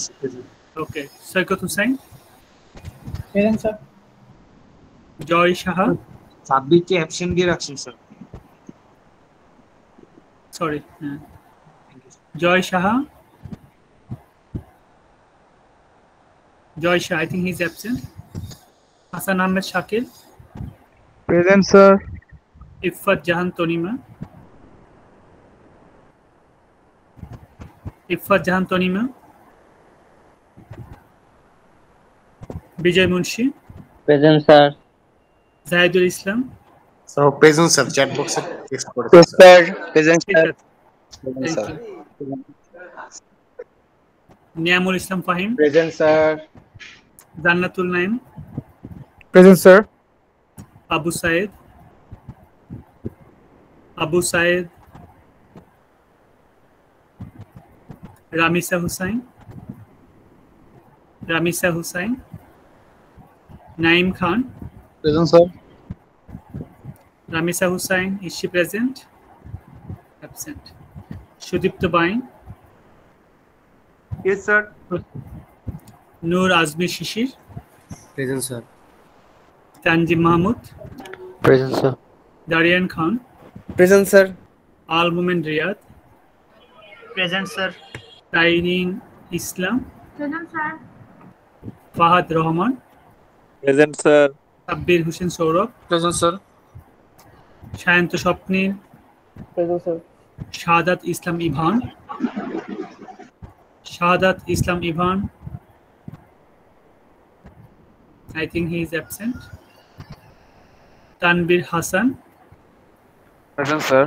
okay. Saikat Hussain, present sir. Joy Saha, সাব্বিরকে অ্যাবসেন্ট দিয়ে রাখছেন স্যার। সরি, হ্যাঁ, Joy Saha, I think he is absent. Hasan Ahmed Shakil, present sir. Iffat Jahan Tonima, Bijay Munshi, present sir. Zahidul Islam, sir present sir, chat বক্সে text করে sir present ঠিক আছে, thank you. Niamul Islam Fahim, present sir. Jannatul Naim, present sir. Abu Said, Ramisa Hussain, Naim Khan, present sir. Ramisa Hussain, is she present? Absent. Sudipto Bain, Yes, sir. Noor Azmi Shishir, present sir. Tanjim Mahmud, present sir. Darian Khan, present sir. Al Mumin Riyad, present sir. Tairin Islam, Present, sir. Fahad Rahman, present sir. Sabbir Hussain Saurabh, present sir. Shayanto Swapnil, present sir. Shahadat Islam Ivan, I think he is absent. Tanvir Hassan, present sir.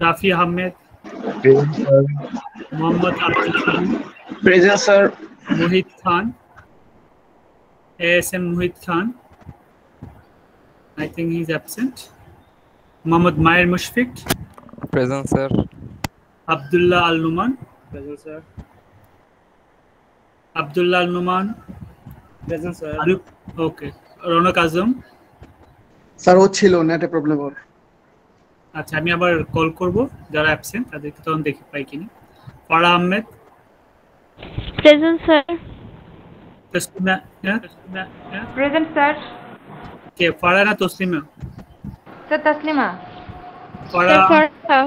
Rafi Ahmed, present sir. Mohammad Abdul Khan, present sir. Mohit Khan, ASM Mohit Khan, I think he is absent. Mohammad Maher Mushfiq, present sir. Abdullah Al Numan, present sir. Present sir. Okay. Ronak Azam, sir ও ছিল নেটে problem ওর। আচ্ছা, আমি আবার call করব যারা absent তাদেরকে তখন দেখে পাই কিনা। ফারা Ahmed, Present, sir. Taslima, Present, sir. কে ফারা না Taslima? Sir, Taslima. Fara, Sir.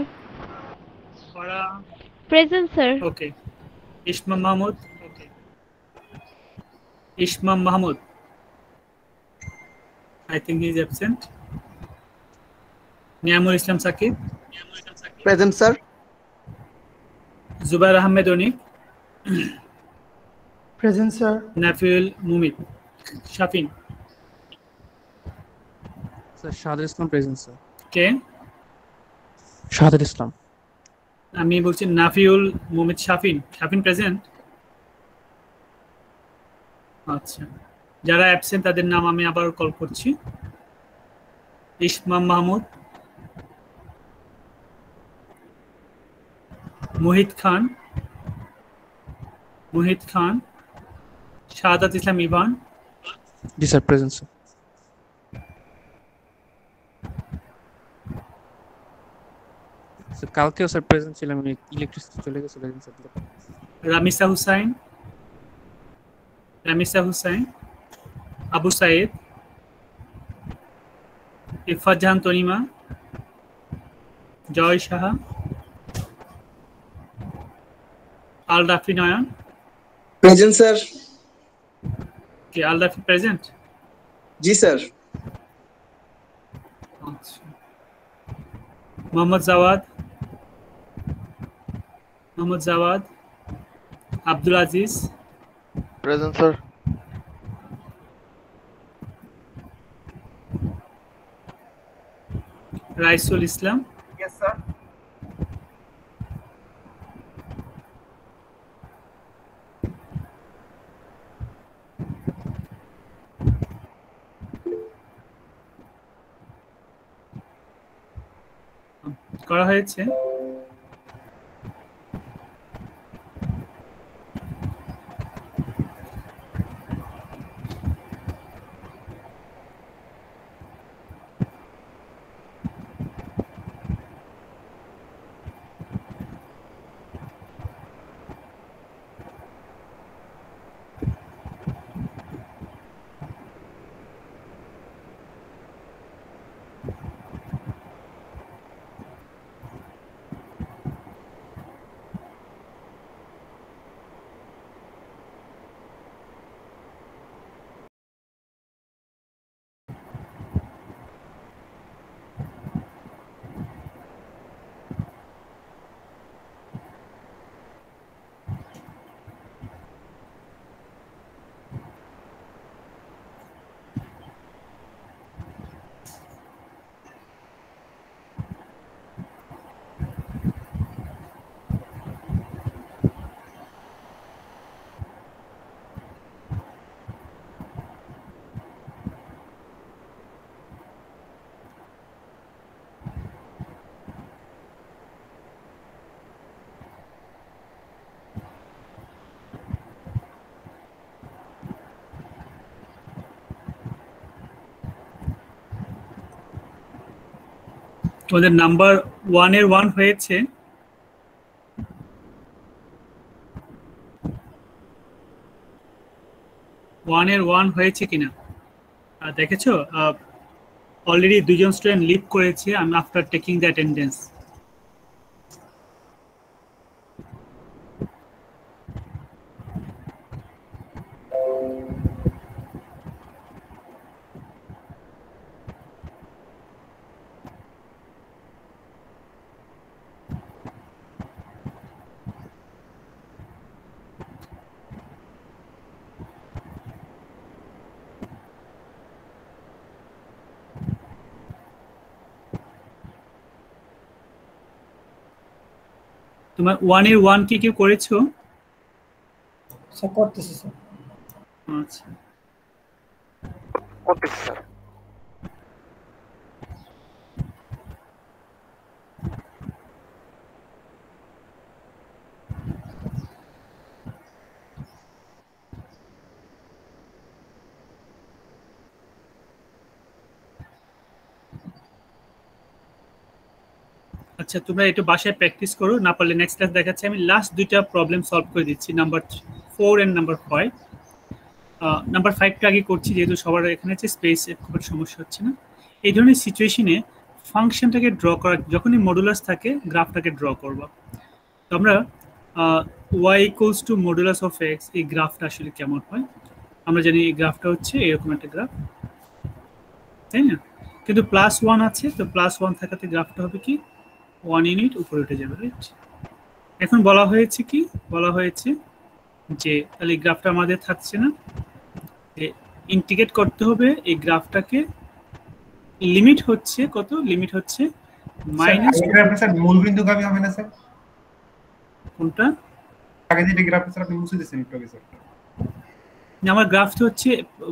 Fara, Present, sir. Okay. Ismam Mahmud, Ismam Mahmud, I think he is absent. Niamul Islam Sakib, present sir. Zubair Ahmed Anik, present sir. Nafiul Mumit, Shafin, sir Shahadul Islam present sir. কে? শাহাদুল ইসলাম। আমি বলছি নাফিউল মুমিত শাফিন। শাফিন প্রেজেন্ট? আচ্ছা, যারা অ্যাবসেন্ট তাদের নাম আমি আবার কল করছি। ইসমাম মাহমুদ, মুহিত খান, শাহাদাত ইসলাম ইভান, জি স্যার প্রেজেন্ট স্যার। স্যার কালকেও স্যার প্রেজেন্ট ছিলাম, আমি ইলেকট্রিসিটি চলে গেছে present sir. Ramisa Hussain, Abu Sayeed, Irfat Jahan Tonima, Joy Saha, Al Rafi Nayan. Present sir. কে আল রাফি প্রেজেন্ট? জি স্যার। আচ্ছা, Mohammad Jawad, Abdul Aziz, present sir. Raisul Islam, Yes, sir. করা হয়েছে। তোমাদের নাম্বার 1 এর 1 হয়েছে। কিনা দেখেছো? অলরেডি দুজন স্টুডেন্ট লিভ করেছে আফটার টেকিং দ্য অ্যাটেন্ডেন্স। তোমার 1 এর 1 কি কেউ করেছো? স্যার করতেছি স্যার। আচ্ছা, করতেছি স্যার। আচ্ছা, তোমরা একটু বাসায় প্র্যাকটিস করো, না পারলে নেক্সট ক্লাস দেখাচ্ছি। আমি লাস্ট দুইটা প্রবলেম সলভ করে দিচ্ছি, নাম্বার 4 এন্ড নাম্বার 5। নাম্বার 5টা আগে করছি, যেহেতু সবার এখানে হচ্ছে স্পেস খুব সমস্যা হচ্ছে না। এই ধরনের সিচুয়েশনে ফাংশনটাকে ড্র করা, যখনই মডুলাস থাকে গ্রাফটাকে ড্র করবা। তো আমরা y equals to modulus of x, এই গ্রাফটা আসলে কেমন হয় আমরা জানি। এই গ্রাফটা হচ্ছে এরকম একটা গ্রাফ, তাই না? কিন্তু +1 আছে, তো +1 থাকাতে গ্রাফটা হবে কি 1 ইউনিট উপরে উঠে যাবে, রাইট? এখন বলা হয়েছে কি, বলা হয়েছে যে তাহলে এই গ্রাফটা আমাদের থাকছে না, ইন্টিগ্রেট করতে হবে এই গ্রাফটাকে। লিমিট হচ্ছে কত? লিমিট হচ্ছে মাইনাস, স্যার মূলবিন্দুগামী হবে না স্যার? কোনটা? আগে যে গ্রাফ স্যার আপনি মুছে দিয়েছেন একটু আগে স্যার। আমার গ্রাফটা হচ্ছে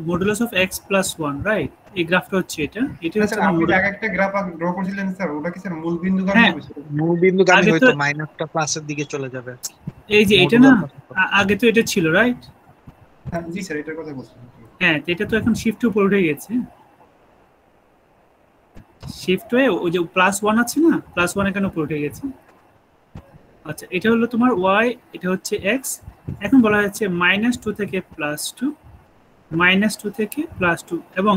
মডুলাস অফ x + 1, রাইট? এই গ্রাফটা হচ্ছে এটা হচ্ছে আপনি আগে একটা গ্রাফ ড্র করেছিলেন স্যার, ওটা কি স্যার মূলবিন্দুগামী হবে? মূলবিন্দুগামী হয়তো মাইনাসটা প্লাসের দিকে চলে যাবে। এই যে এটা না, আগে তো এটা ছিল, রাইট? হ্যাঁ জি স্যার, এটার কথা বলছি। হ্যাঁ, এটা তো এখন শিফট উপরে উঠে গেছে। শিফট হয়ে ওই যে +1 আছে না, +1 এখানে উপরে উঠে গেছে। আচ্ছা, এটা হলো তোমার y, এটা হচ্ছে x। এখন বলা হচ্ছে -2 থেকে +2, -2 থেকে +2, এবং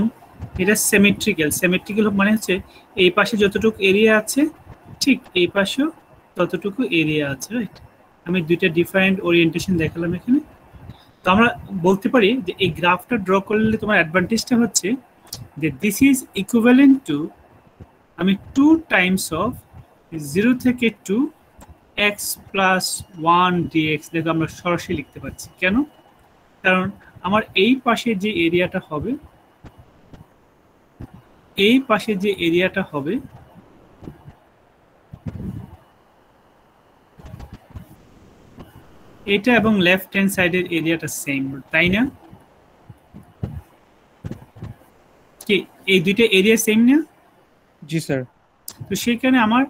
এটা সিমেট্রিক্যাল। সিমেট্রিক্যাল মানে হচ্ছে এই পাশে যতটুকু এরিয়া আছে ঠিক এই পাশেও ততটুকু এরিয়া আছে, রাইট? আমি দুইটা ডিফারেন্ট ওরিয়েন্টেশন দেখালাম এখানে। তো আমরা বলতে পারি যে এই গ্রাফটা ড্র করলে তোমার অ্যাডভান্টেজটা হচ্ছে যে দিস ইজ ইকুইভ্যালেন্ট টু, আমি 2 টাইমস অফ 0 থেকে 2 x + 1 dx, দেখো আমরা সরাসরি লিখতে পারছি। কেন? কারণ আমার এই পাশে যে এরিয়াটা হবে, এই পাশে যে এরিয়াটা হবে এটা এবং লেফট হ্যান্ড সাইডের এরিয়াটা সেম, তাই না? কি এই দুইটা এরিয়া সেম না? জি স্যার। তো সেখানে আমার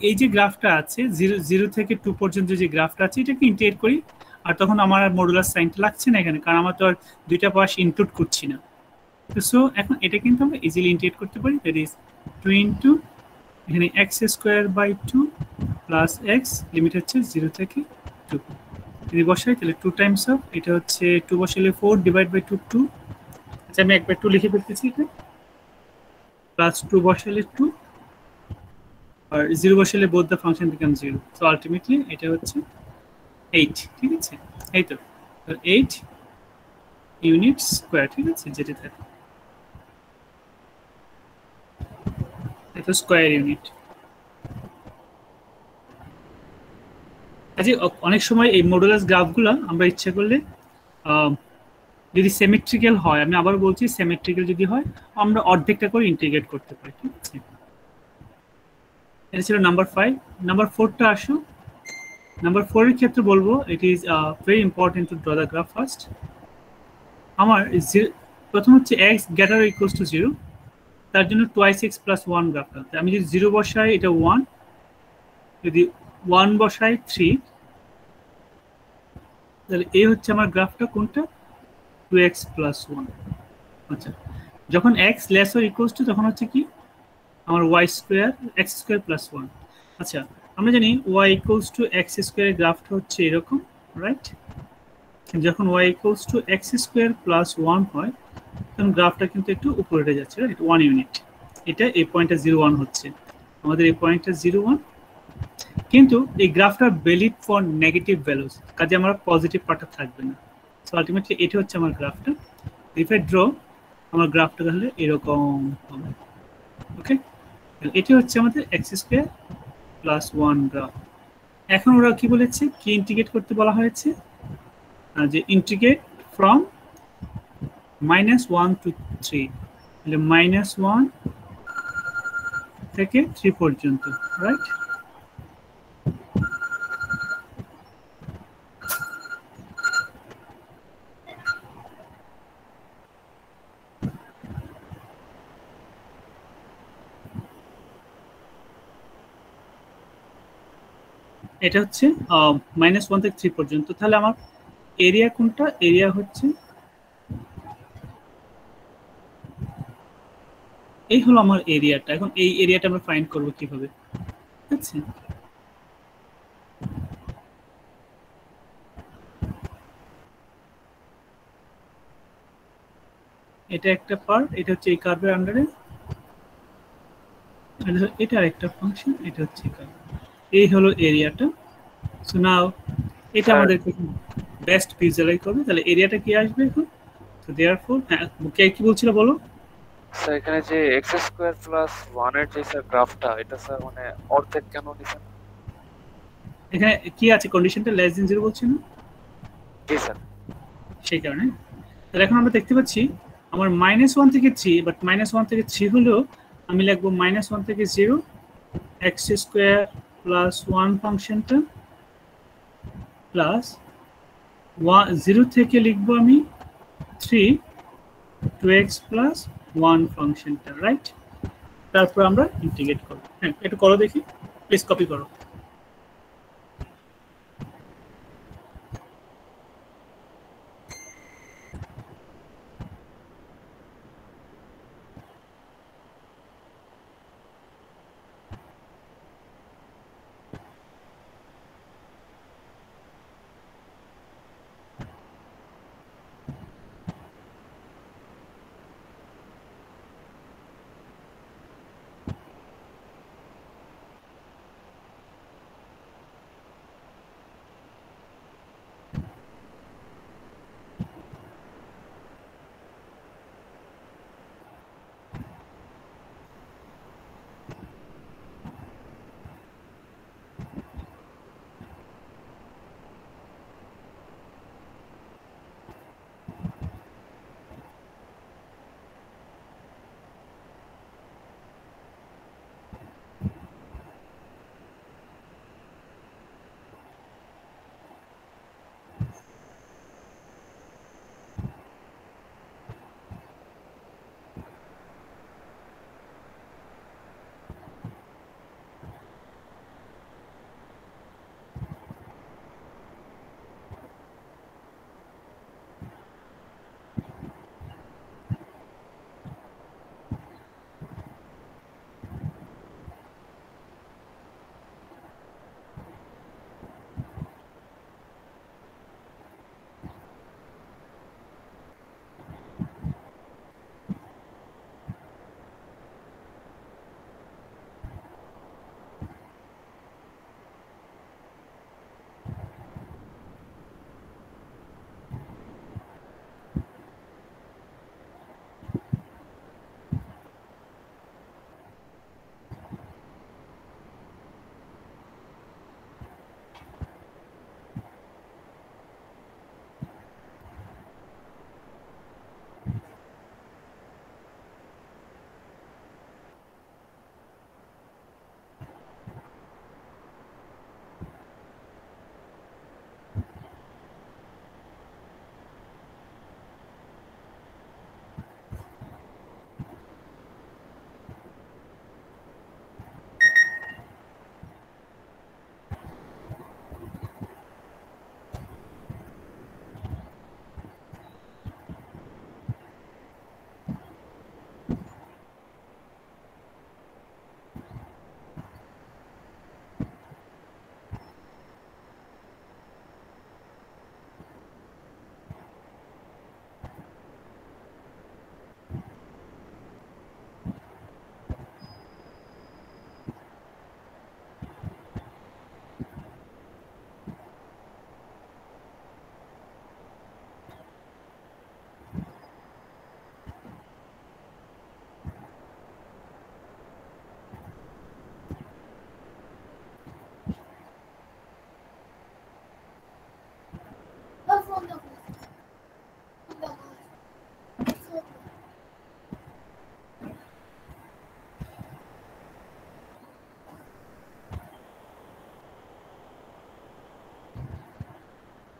এই যে গ্রাফটা আছে 0 থেকে 2 পর্যন্ত যে গ্রাফটা আছে, এটাকে ইন্টিগ্রেট করি, আর তখন আমার আর মডুলাস সাইনটা লাগছে না এখানে, কারণ আমার তো আর দুইটা পাশ ইনক্লুড করছি না। তো সো এখন এটা কিন্তু আমরা ইজিলি ইন্টিগ্রেট করতে পারি। দ্যাট ইজ 2 ইনটু এখানে x²/2 প্লাস x, লিমিট হচ্ছে 0 থেকে 2। যদি বসাই তাহলে 2 টাইমস অফ, এটা হচ্ছে 2 বসালে 4 / 2 2। আচ্ছা, আমি একবার 2 লিখে ফেলতেছি, এটা প্লাস 2 বসালে 2, আর 0 বসালে both the function become 0। So ultimately এটা হচ্ছে 8, ঠিক আছে? এই তো 8 ইউনিট স্কয়ার, ঠিক আছে? যেটা থাকে এটা স্কয়ার ইউনিট। আচ্ছা, অনেক সময় এই মডুলাস গ্রাফগুলো আমরা ইচ্ছা করলে যদি সিমেট্রিক্যাল হয়, আমি আবার বলছি সিমেট্রিক্যাল যদি হয় আমরা অর্ধেকটা করে ইন্টিগ্রেট করতে পারি, ঠিক আছে? এটা ছিল নাম্বার 5। নাম্বার 4টা আসো। নাম্বার 4 এর ক্ষেত্রে বলবো it is very important to draw the graph first. আমার প্রথম হচ্ছে x > 0, তার জন্য 2x + 1 গ্রাফটা। আমি যদি 0 বসাই এটা 1, যদি 1 বসাই 3, তাহলে এই হচ্ছে আমার গ্রাফটা কোনটা? 2x + 1। আচ্ছা, যখন x <= তখন হচ্ছে কি আমার x² + 1। আচ্ছা, আমরা জানি y = x² এর গ্রাফটা হচ্ছে এরকম, রাইট? যখন y = x² + 1 হয় তখন গ্রাফটা কিন্তু একটু উপরে উঠে যাচ্ছে, রাইট? 1 ইউনিট। এটা এই পয়েন্টটা 0 1 হচ্ছে, আমাদের এই পয়েন্টটা 0 1। কিন্তু এই গ্রাফটা ভ্যালিড ফর নেগেটিভ ভ্যালুস, কাজে আমার পজিটিভ পার্টটা থাকবে না। সো আলটিমেটলি এটা হচ্ছে আমার গ্রাফটা। ইফ আই ড্র আমার গ্রাফটা তাহলে এরকম হবে, ওকে? এটা হচ্ছে আমাদের x² + 1 গ্রাফ। এখন ওরা কি বলেছে, কি ইন্টিগ্রেট করতে বলা হয়েছে? যে ইন্টিগ্রেট ফ্রম -1 to 3, তাহলে -1 থেকে 3 পর্যন্ত, রাইট? এটা হচ্ছে -1 থেকে 3 পর্যন্ত। তাহলে আমার এরিয়া কোনটা? এরিয়া হচ্ছে এই হলো আমার এরিয়াটা। এখন এই এরিয়াটা আমরা ফাইন্ড করব কিভাবে? আছে? এটা একটা পার্ট, এটা হচ্ছে এই কার্ভের আন্ডারে, এটা আরেকটা ফাংশন, এটা হচ্ছে কার্ভ। এই হলো এরিয়াটা। সো নাও এটা Sir. আমাদের বেস্ট ভিজুয়ালাইজ করবে। তাহলে এরিয়াটা কি আসবে এখন? তো देयरफॉर হ্যাঁ, কে কি বলছিল বলো? স্যার এখানে যে x² + 1 এর যে স্যার গ্রাফটা, এটা স্যার মানে অর্ধেক কেন নিছেন? এখানে কি আছে, কন্ডিশনটা লেস দ্যান 0 বলছে না? জি স্যার। সেই কারণে তাহলে এখন আমরা দেখতে পাচ্ছি আমার -1 থেকে 3, বাট -1 থেকে 3 হলেও আমি লিখব -1 থেকে 0 x² + 1 ফাংশনটা প্লাস 0 থেকে লিখব আমি 3 2x + 1 ফাংশনটা, রাইট? তারপর আমরা ইন্টিগ্রেট করব। হ্যাঁ, একটু করো দেখি, প্লিজ কপি করো।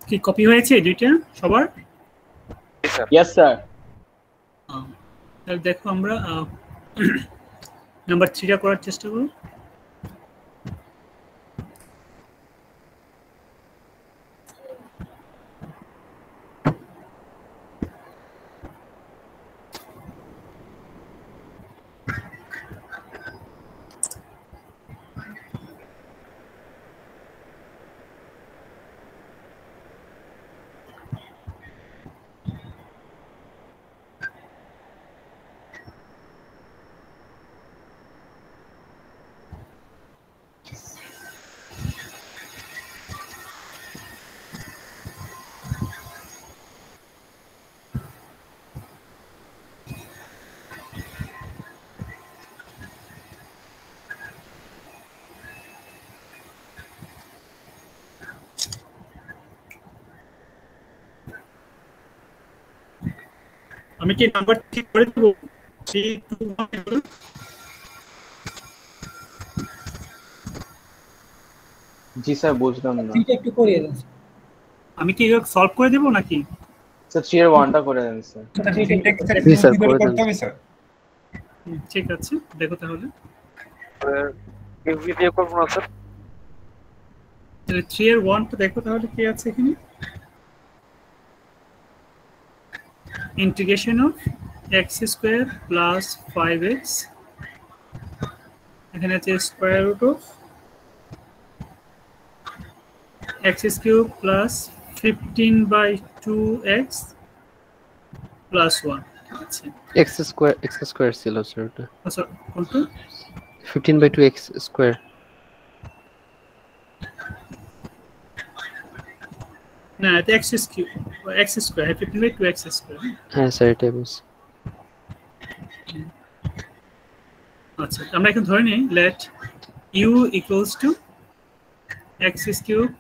কি কপি হয়েছে দুইটা সবার? Yes, sir. তাহলে দেখো আমরা নাম্বার 3টা করার চেষ্টা করব। আমি কি নাম্বার ঠিক করে দেব 3 2 1 জি স্যার বুঝলাম না এটা একটু করিয়ে দেন আমি কি সলভ করে দেব নাকি স্যার 3 এর 1টা করে দেন স্যার জি স্যার করে দেন স্যার ঠিক আছে দেখো তাহলে এভরি দিয়ে করব না স্যার তাহলে 3 এর 1টা দেখো তাহলে কি আছে এখানে integration of x square plus 5x এখানে আছে square root of x cube plus 15 by 2x plus 1 আচ্ছা x square ছিল স্যার এটা আচ্ছা কোনটা 15 by 2x square না এটা x cube x square 15 by 2x square হ্যাঁ স্যার এটাই বলছি আচ্ছা আমরা এখন ধরে নিই let u equals to x cube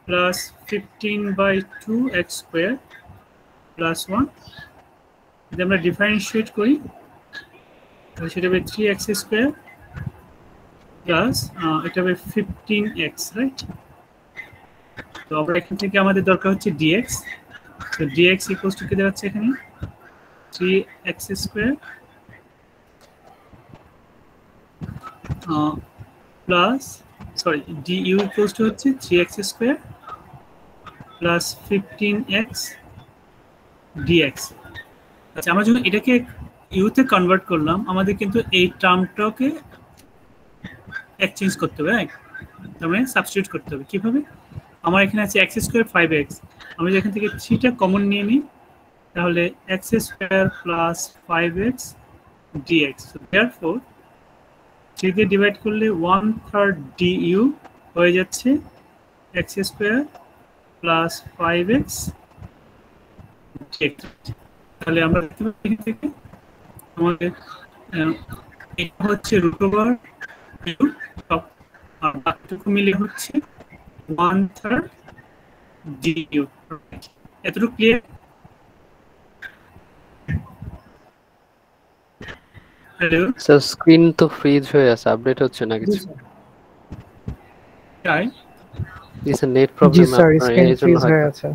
plus 15 by 2x square plus 1 যদি আমরা ডিফারেন্সিয়েট করি তাহলে সেটা হবে 3x square plus এটা হবে 15x রাইট তো আমরা এখান থেকে আমাদের দরকার হচ্ছে dx তো dx equals to কি দাঁড়াচ্ছে এখানে 3x square plus sorry du equals to হচ্ছে 3x square plus 15x dx আচ্ছা আমরা যখন এটাকে u তে কনভার্ট করলাম আমাদের কিন্তু এই টার্মটাকে এক্সচেঞ্জ করতে হবে রাইট তার মানে সাবস্টিটিউট করতে হবে কিভাবে আমার এখানে আছে x স্কয়ার 5x আমি যদি এখান থেকে 3টা কমন নিয়ে নিই তাহলে x square plus 5x dx so therefore 3 দিয়ে ডিভাইড করলে 1/3 du হয়ে যাচ্ছে x square plus 5x dx তাহলে আমরা এখান থেকে আমাদের এটা হচ্ছে √u আর বাকিটুকু মিলে হচ্ছে 1/3 du এতটুকু ক্লিয়ার হ্যালো স্যার স্ক্রিন তো ফ্রিজ হয়ে আছে আপডেট হচ্ছে না কিছু তাই জি স্যার নেট প্রবলেম জি স্যার স্ক্রিন ফ্রিজ হয়ে আছে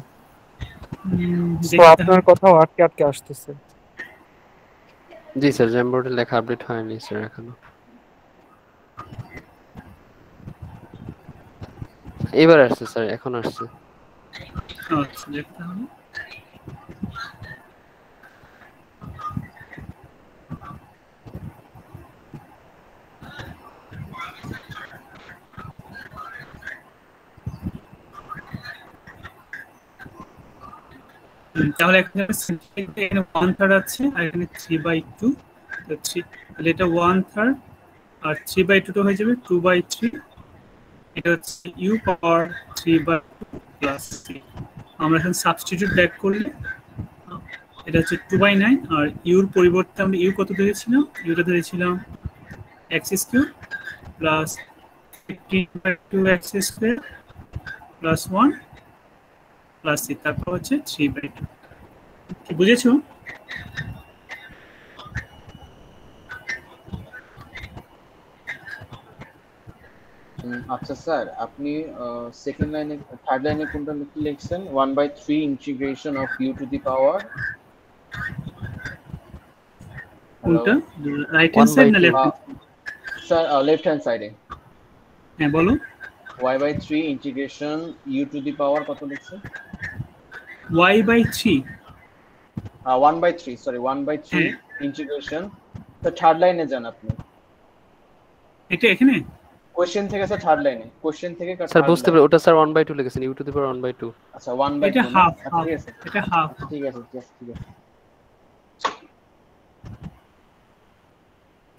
তো আপনার কথাও আটকে আটকে আসতেছে জি স্যার জ্যামবোর্ডে লেখা আপডেট হয়নি স্যার এখনো এবার আসছে স্যার এখন আসছে আচ্ছা দেখতে হবে তাহলে এখানে 1/3 আছে আর এখানে 3/2 তো 3 তাহলে এটা 1/3 আর 3/2 টা হয়ে যাবে 2/3 এটা হচ্ছে u পাওয়ার 3/2 প্লাস 3 আমরা এখন সাবস্টিটিউট ব্যাক করলে এটা হচ্ছে 2/9 আর u এর পরিবর্তে আমরা u কত ধরেছিলাম u টা ধরেছিলাম x cube plus 15/2x square plus 1 plus 3 তারপর হচ্ছে 3/2 কি বুঝেছো আচ্ছা স্যার আপনি সেকেন্ড লাইনে থার্ড লাইনে কোনটা লিখছেন 1/3 integration of u to the power কোনটা রাইট হ্যান্ড সাইড না লেফট স্যার লেফট হ্যান্ড সাইডে হ্যাঁ বলো y/3 integration u to the power কত লিখছেন y/3 1/3 সরি 1/3 ইন্টিগ্রেশন তো থার্ড লাইনে যান আপনি এটা এখানে কোশ্চেন থেকে স্যার থার্ড লাইনে কোশ্চেন থেকে স্যার বুঝতে পারছি ওটা স্যার 1/2 লিখেছেন u টু দি পাওয়ার 1/2 আচ্ছা 1/2 এটা হাফ এটা হাফ ঠিক আছে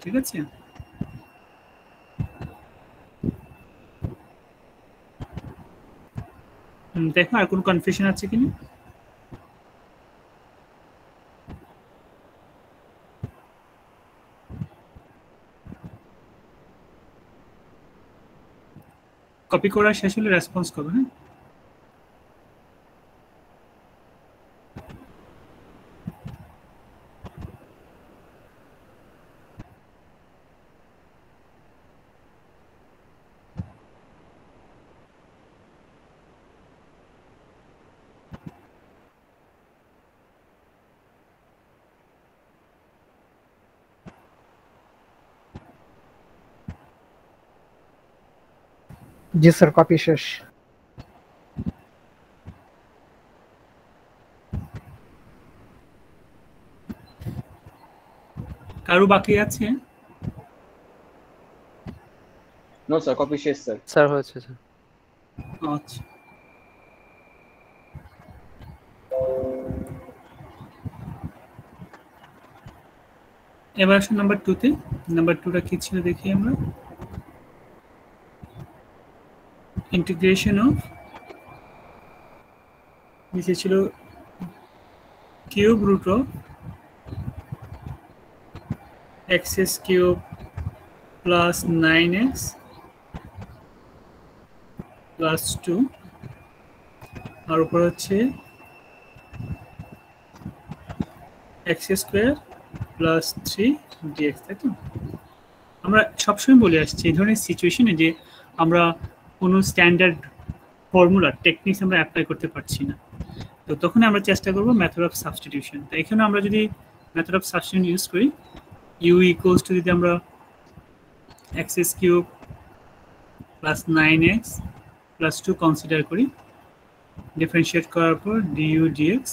ঠিক আছে দেখো আর কোন কনফিউশন আছে কিনা কপি করা শেষ হলে রেসপন্স করো হ্যাঁ জি স্যার, কপি শেষ। কারো বাকি আছে? নো স্যার, কপি শেষ স্যার। স্যার হয়েছে স্যার। আচ্ছা, এবার আসুন নাম্বার 2 তে। নাম্বার 2টা কি ছিল দেখি আমরা। ইন্টিগ্রেশন অফ, নিচে ছিল cube root of x cube plus 9x plus 2, আর উপর হচ্ছে এক্স স্কোয়ার প্লাস 3 ডিএক্স, তাই তো? আমরা সবসময় বলে আসছি এই ধরনের সিচুয়েশনে যে আমরা কোনো স্ট্যান্ডার্ড ফর্মুলা টেকনিক্স আমরা অ্যাপ্লাই করতে পারছি না, তো তখন আমরা চেষ্টা করব মেথড অফ সাবস্টিটিউশন। তো এখানে আমরা যদি মেথড অফ সাবস্টিটিউশন ইউজ করি, ইউ ইকুয়ালস টু যদি আমরা x cube plus 9x plus 2 consider করি, ডিফারেন্সিয়েট করার পর ডিইউ ডিএক্স,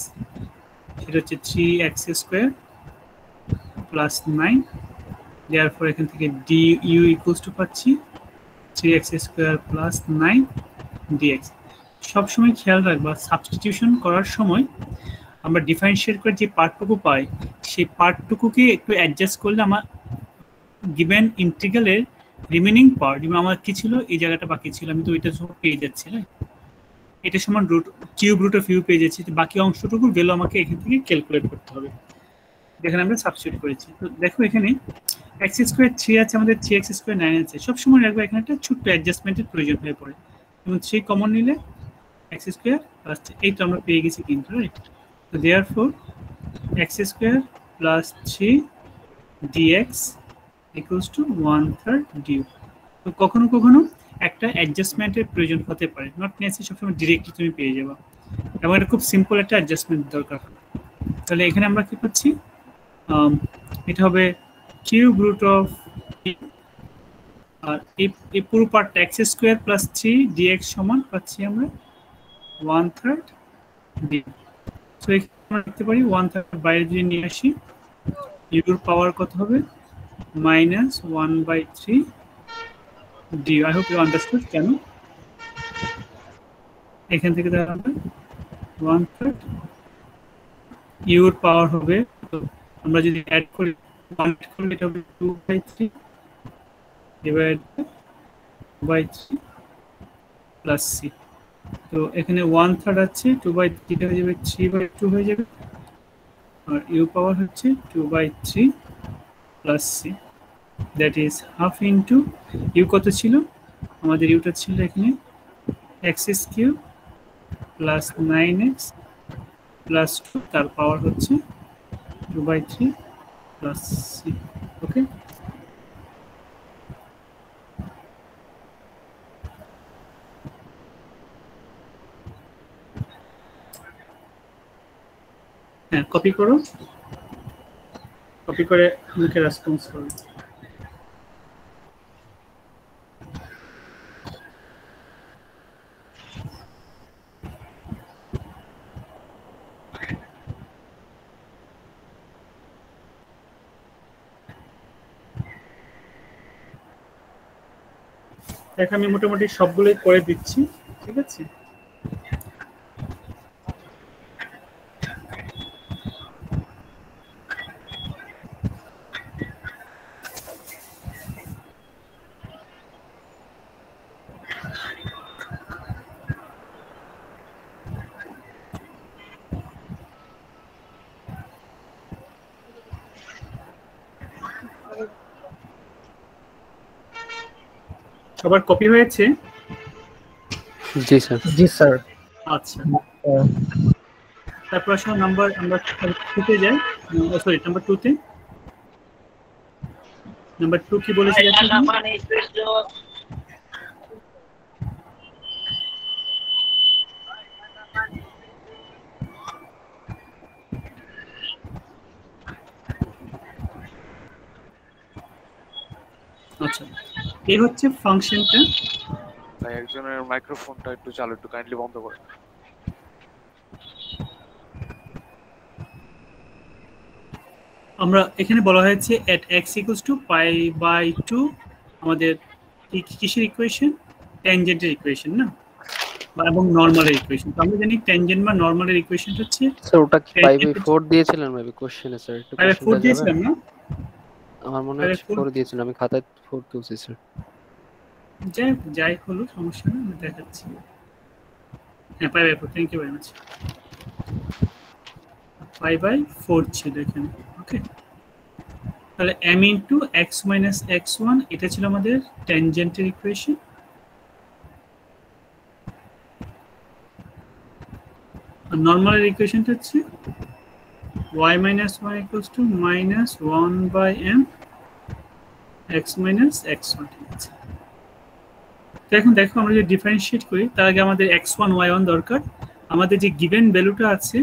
সেটা হচ্ছে 3x স্কোয়ার প্লাস 9, দেয়ারপর এখান থেকে ডিইউ ইকুয়ালস টু পাচ্ছি 3x স্কোয়ার প্লাস 9 ডিএক্স। সবসময় খেয়াল রাখবা সাবস্টিটিউশন করার সময় আমরা ডিফারেন্সিয়েট করে যে পার্টটুকু পাই সেই পার্টটুকুকে একটু অ্যাডজাস্ট করলে আমার গিভেন ইন্টিগ্রালের রিমেনিং পার্ট, যেমন আমার কি ছিল এই জায়গাটা বাকি ছিল, আমি তো ওইটা সব পেয়ে যাচ্ছি, রাইট? এটা সমান root cube root of u পেয়ে যাচ্ছি, বাকি অংশটুকুর ভ্যালু আমাকে এখান থেকে ক্যালকুলেট করতে হবে, যেখানে আমরা সাবস্টিটিউট করেছি। তো দেখো এখানে এক্স স্কোয়ার 3 আছে, আমাদের 3x স্কোয়ার 9 আছে, সবসময় রাখবো এখানে একটা ছোট্ট অ্যাডজাস্টমেন্টের প্রয়োজন হয়ে পড়ে, এবং 3 কমন নিলে এক্স স্কোয়ার প্লাস, এই তো আমরা পেয়ে গেছি কিন্তু, রাইট? তো therefore x square plus 3 dx equals to 1/3 du. তো কখনো কখনো একটা অ্যাডজাস্টমেন্টের প্রয়োজন হতে পারে, নট নেসেসারি সবসময় ডিরেক্টলি তুমি পেয়ে যাবা, এবং এটা খুব সিম্পল একটা অ্যাডজাস্টমেন্ট দরকার। তাহলে এখানে আমরা কি পাচ্ছি, এটা হবে কিউব রুট অফ, আর এই পুরো পার্টটা এক্স স্কোয়ার প্লাস 3 ডিএক্স সমান পাচ্ছি আমরা 1/3 ডি। সো এখানে আমরা লিখতে পারি 1/3 বাইরে যদি নিয়ে আসি, ইউর পাওয়ার কত হবে -1/3 d. I hope you understood কেন এখান থেকে দাঁড়াবে 1/3, ইউর পাওয়ার হবে, তো আমরা যদি অ্যাড করি এটা হবে 2/3 ডিভাইড বাই 3 প্লাস সি। তো এখানে 1/3 আছে, 2/3 হয়ে যাবে 3/2 হয়ে যাবে, আর ইউ পাওয়ার হচ্ছে 2/3 plus c, that is half into u কত ছিল আমাদের, ইউটা ছিল এখানে x cube plus 9x plus 2, তার পাওয়ার হচ্ছে 2/3 প্লাস সি। ওকে, হ্যাঁ কপি করো, কপি করে আমাকে রেসপন্স করো। দেখ আমি মোটামুটি সবগুলোই করে দিচ্ছি, ঠিক আছে? সবার কপি হয়েছে? জি স্যার। জি স্যার। আচ্ছা, তারপর আসলে নাম্বার আমরা 2 তে যাই, সরি নাম্বার 2 তে। নাম্বার 2 কি বলেছে? আচ্ছা, এই হচ্ছে ফাংশনটা, ভাই একজনের মাইক্রোফোনটা একটু চালু, একটু কাইন্ডলি বন্ধ করেন। আমরা এখানে বলা হয়েছে at x equals to pi by 2 আমাদের কিসের ইকুয়েশন? ট্যানজেন্টের ইকুয়েশন না, এবং নরমালের ইকুয়েশন। তো আমরা জানি ট্যানজেন্ট বা নরমালের ইকুয়েশন হচ্ছে স্যার ওটা কি পাই বাই 4 দিয়েছিলেন মেবি কোশ্চেনে স্যার, একটু পাই বাই 4 দিয়েছিলাম না? আমার মনে হয় 4 দিয়েছিলেন, আমি খাতায় 4 তুলছি স্যার। যাই হলো সমস্যা না, আমি দেখাচ্ছি। হ্যাঁ pi by 4, thank you very much. Pi by 4 ছিল এখানে, ওকে। তাহলে m into x minus x1 এটা ছিল আমাদের ট্যানজেন্টের ইকুয়েশন। আর নরমালের ইকুয়েশনটা হচ্ছে y minus 1 equals to minus 1 by m x minus x1, ঠিক আছে। তো এখন দেখো আমরা যদি ডিফারেন্সিয়েট করি তার আগে আমাদের x1 y1 দরকার। আমাদের যে গিভেন ভ্যালুটা আছে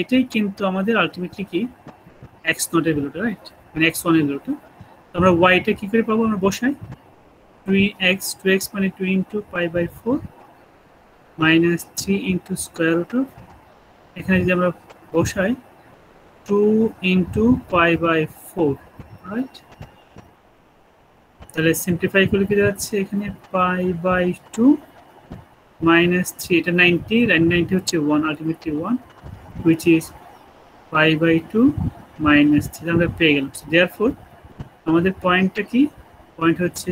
এটাই কিন্তু আমাদের আলটিমেটলি কি x0 এর ভ্যালুটা, রাইট, মানে x1 এর ভ্যালুটা। আমরা y টা কি করে পাবো? আমরা বসাই 2x মানে 2 into pi by 4 minus 3 into square root of, এখানে যদি আমরা বসাই 2 into pi by 4, রাইট। তাহলে সিম্পলিফাই করলে কি যাচ্ছে এখানে pi by 2 minus 3, এটা 90, and 90 হচ্ছে 1, ultimately 1, which is pi by 2 minus 3 আমরা পেয়ে গেলাম। So therefore আমাদের পয়েন্টটা কি? পয়েন্ট হচ্ছে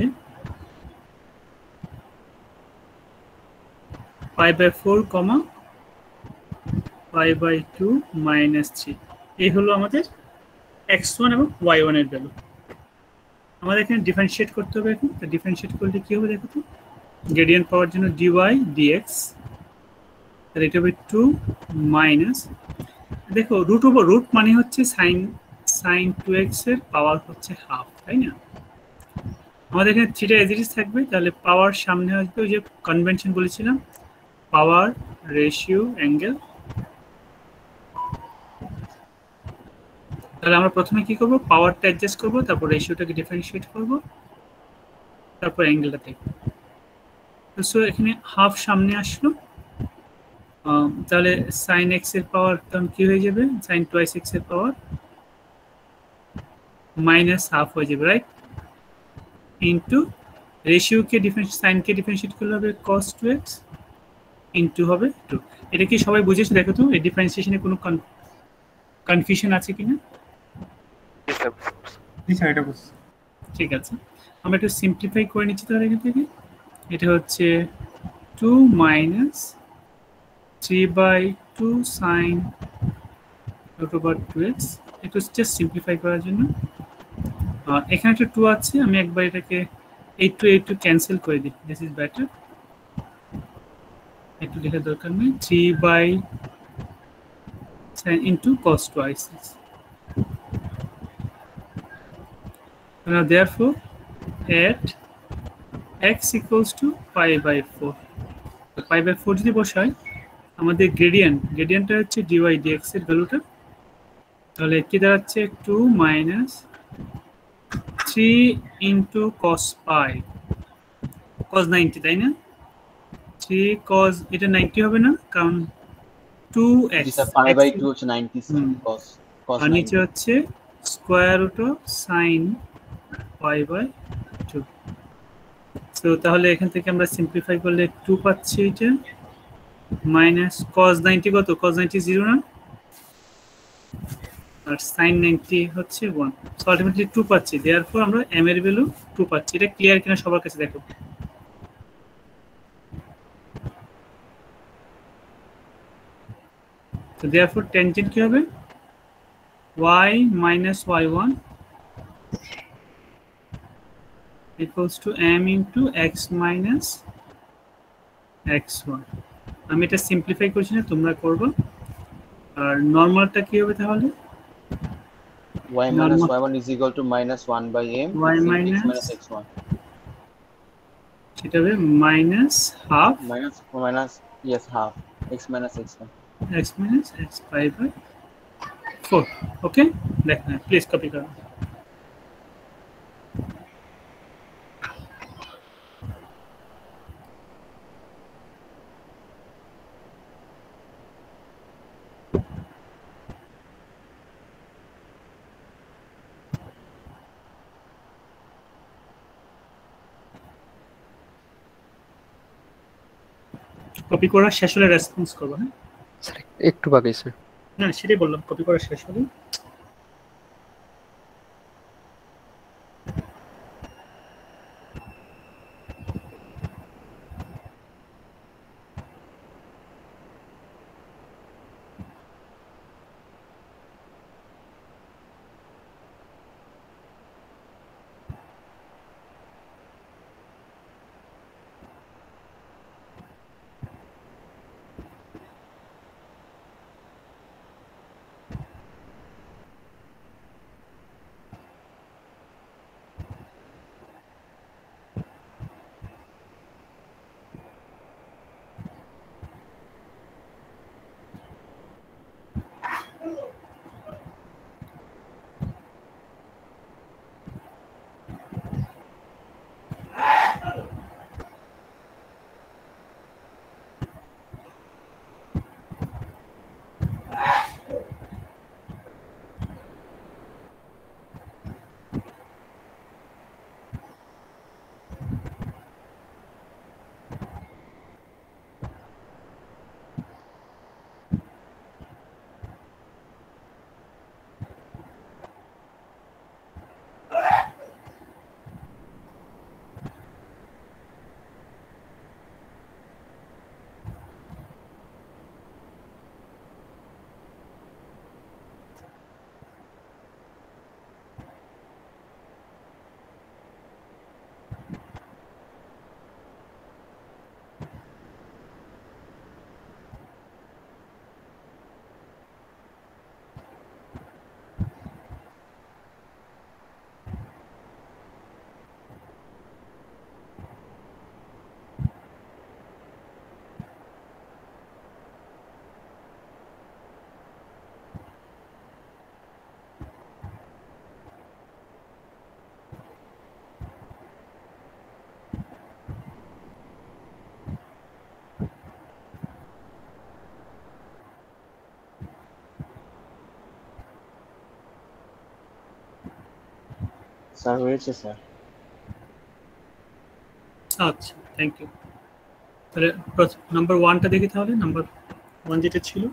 pi by 4, pi by 2 minus 3, এই হলো আমাদের x1 এবং y1 এর ভ্যালু। আমাদের এখানে ডিফারেন্সিয়েট করতে হবে এখন। তো ডিফারেন্সিয়েট করলে কি হবে দেখো তো, গ্রেডিয়েন্ট পাওয়ার জন্য dy dx, তাহলে এটা হবে 2 মাইনাস, দেখো রুট মানে হচ্ছে sin 2x এর পাওয়ার হচ্ছে হাফ, তাই না? আমাদের এখানে থিটা এজ ইট ইজ থাকবে, তাহলে পাওয়ার সামনে আসবে ওই যে কনভেনশন বলেছিলাম, পাওয়ার রেশিও অ্যাঙ্গেল। তাহলে আমরা প্রথমে কি করব? পাওয়ারটা অ্যাডজাস্ট করব, তারপর রেশিওটাকে ডিফারেন্সিয়েট করব, তারপর অ্যাঙ্গেলটা দেখব। সো এখানে হাফ সামনে আসলো, তাহলে sin x এর পাওয়ার তখন কি হয়ে যাবে? sin 2x এর পাওয়ার মাইনাস হাফ হয়ে যাবে, রাইট, ইনটু রেশিওকে সাইনকে ডিফারেন্সিয়েট করলে হবে cos 2x ইনটু হবে 2। এটা কি সবাই বুঝেছে? দেখো তো এই ডিফারেন্সিয়েশনে কোনো কনফিউশন আছে কিনা? ঠিক আছে, আমরা একটু সিম্পলিফাই করে নিচ্ছি তাহলে এখান থেকে। এটা হচ্ছে 2 মাইনাস 3/2 sin √2x, একটু জাস্ট সিম্পলিফাই করার জন্য। এখানে একটা 2 আছে, আমি একবার এটাকে 8 ক্যান্সেল করে দিই, দিস ইজ বেটার, একটু লেখার দরকার নেই। 3/sin into cos 2x. Now therefore at x equals to pi by 4, pi by 4 যদি বসাই আমাদের গ্রেডিয়েন্টটা হচ্ছে dy dx এর ভ্যালুটা, তাহলে কি দাঁড়াচ্ছে 2 minus 3 into cos pi, cos 90, তাই না? 3 cos, এটা 90 হবে না কারণ 2x, pi by 2 হচ্ছে 90 cos আর নিচে হচ্ছে square root of sin pi by 2। তো তাহলে এখান থেকে আমরা সিম্পলিফাই করলে 2 পাচ্ছি, এটা মাইনাস cos 90 কত? cos 90 0 না, আর sin 90 হচ্ছে 1, সো আলটিমেটলি 2 পাচ্ছি। देयरफॉर আমরা m এর ভ্যালু 2 পাচ্ছি। এটা ক্লিয়ার কিনা সবার কাছে দেখো। তো देयरफॉर টেনজেন্ট কি হবে? y minus y1 equals to m into x minus x1। আমি এটা সিম্পলিফাই করছি না, তোমরা করবে। আর নরমালটা কি হবে তাহলে? y minus y1 is equal to minus 1 by m y x minus minus x1, এটা হবে minus half minus yes half x minus x1, x minus x pi by 4। Okay, देखना प्लीज कॉपी करो। কপি করা শেষ হলে response করবো। হ্যাঁ sir একটু বাকি স্যার। না সেটাই বললাম, কপি করা শেষ হলে। স্যার হয়েছে স্যার। আচ্ছা থ্যাংক ইউ। তাহলে নাম্বার 1টা দেখি, তাহলে নাম্বার 1 যেটা ছিল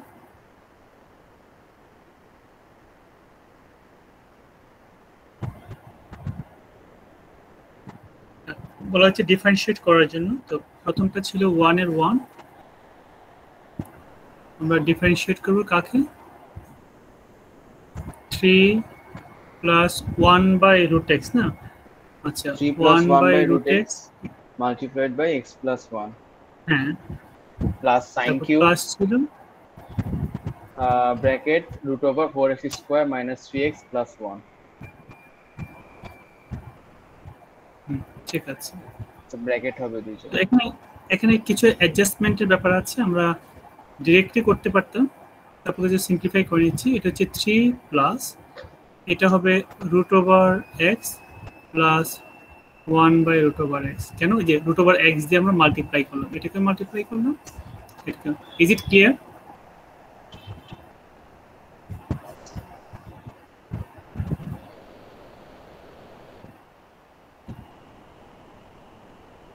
বলা হচ্ছে ডিফারেন্সিয়েট করার জন্য। তো প্রথমটা ছিল 1 এর 1, আমরা ডিফারেন্সিয়েট করব কাকে? 3 প্লাস 1 বাই রুট এক্স না? আচ্ছা 3 plus 1 1 বাই by রুট root x x, multiplied by x plus 1 হ্যাঁ, plus sin cube প্লাস ছিল bracket root over 4x square minus 3x plus 1. ঠিক আছে, তো ব্র্যাকেট হবে দুইটা। এখানে কিছু অ্যাডজাস্টমেন্টের ব্যাপার আছে, আমরা ডিরেক্টলি করতে পারতাম, তারপরে যে সিম্পলিফাই করে নিচ্ছি। এটা হচ্ছে 3 প্লাস এটা হবে root over x plus 1 by root over x. কেন? যে রুট ওভার এক্স দিয়ে আমরা মাল্টিপ্লাই করলাম, এটাকে মাল্টিপ্লাই করলাম। Is it clear?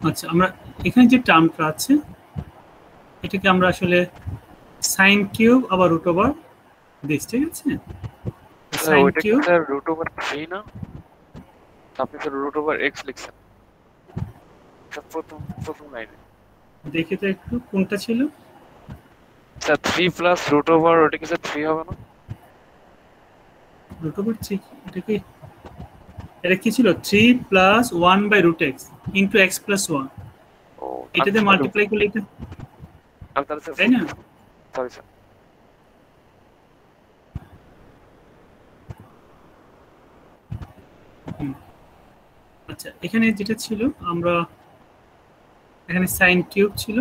আচ্ছা, আমরা এখানে যে টার্মটা আছে এটাকে আমরা আসলে সাইন কিউব আবার রুট ওভার দিস, ঠিক আছে? Sine cube sir root over 3 না, আপনি তো রুট ওভার x লিখছেন প্রথম লাইনে। দেখি তো একটু কোনটা ছিল স্যার 3 প্লাস রুট ওভার, ওটা কি স্যার 3 হবে না? রুট ওভার 3 এটা কি, এটা কি ছিল? 3 plus 1 by root x into x plus 1, এটাতে মাল্টিপ্লাই করলে এটা, তাই না? Sorry sir. আচ্ছা, এখানে যেটা ছিল আমরা এখানে সাইন কিউব ছিল,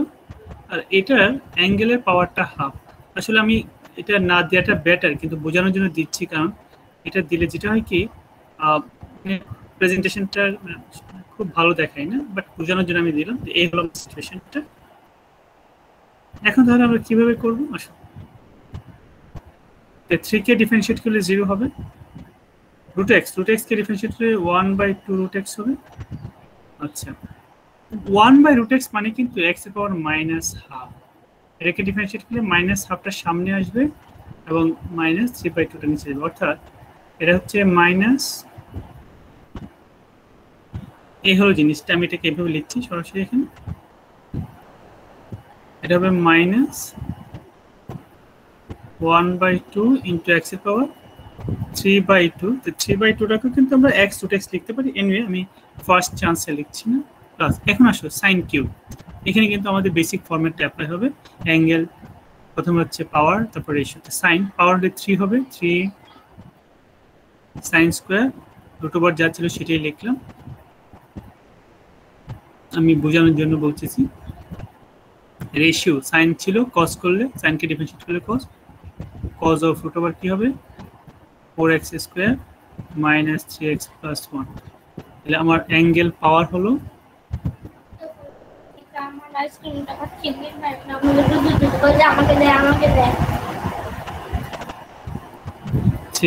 আর এটার অ্যাঙ্গেলের পাওয়ারটা হাফ। আসলে আমি এটা না দেওয়াটা বেটার, কিন্তু বোঝানোর জন্য দিচ্ছি, কারণ এটা দিলে যেটা হয় কি প্রেজেন্টেশনটা খুব ভালো দেখায় না, বাট বোঝানোর জন্য আমি দিলাম। এই হলো সিচুয়েশনটা। এখন তাহলে আমরা কিভাবে করবো? আসলে 3 কে ডিফারেন্সিয়েট করলে 0 হবে, রুট এক্স কে ডিফারেন্সিয়েট করলে 1 বাই 2 রুট এক্স হবে। আচ্ছা, 1/√x মানে কিন্তু x এর পাওয়ার -½ এটাকে ডিফারেন্সিয়েট করলে -½ টা সামনে আসবে এবং -3/2 টা নিচে যাবে, অর্থাৎ এটা হচ্ছে মাইনাস, এই হলো জিনিসটা। আমি এটাকে এইভাবে লিখছি সরাসরি এখানে, এটা হবে -1/2 ইন্টু x এর পাওয়ার 3/2। তো 3/2টাকে কিন্তু আমরা x√x লিখতে পারি। এনিওয়ে আমি ফার্স্ট চান্সে লিখছি না, প্লাস এখন আসো সাইন কিউব। এখানে কিন্তু আমাদের বেসিক ফরম্যাটটা অ্যাপ্লাই হবে। অ্যাঙ্গেল প্রথমে হচ্ছে পাওয়ার, তারপর রেশিওতে সাইন। পাওয়ার হলে 3 হবে, 3 সাইন স্কোয়ার, √ওভার যা ছিল সেটাই লিখলাম, আমি বোঝানোর জন্য বলতেছি। রেশিও সাইন ছিল, কস করলে সাইনকে ডিফারেন্সিয়েট করলে কস, কজ অফ √ওভার কি হবে 4x² - 3x + 1। তাহলে আমার অ্যাঙ্গেল পাওয়ার হলো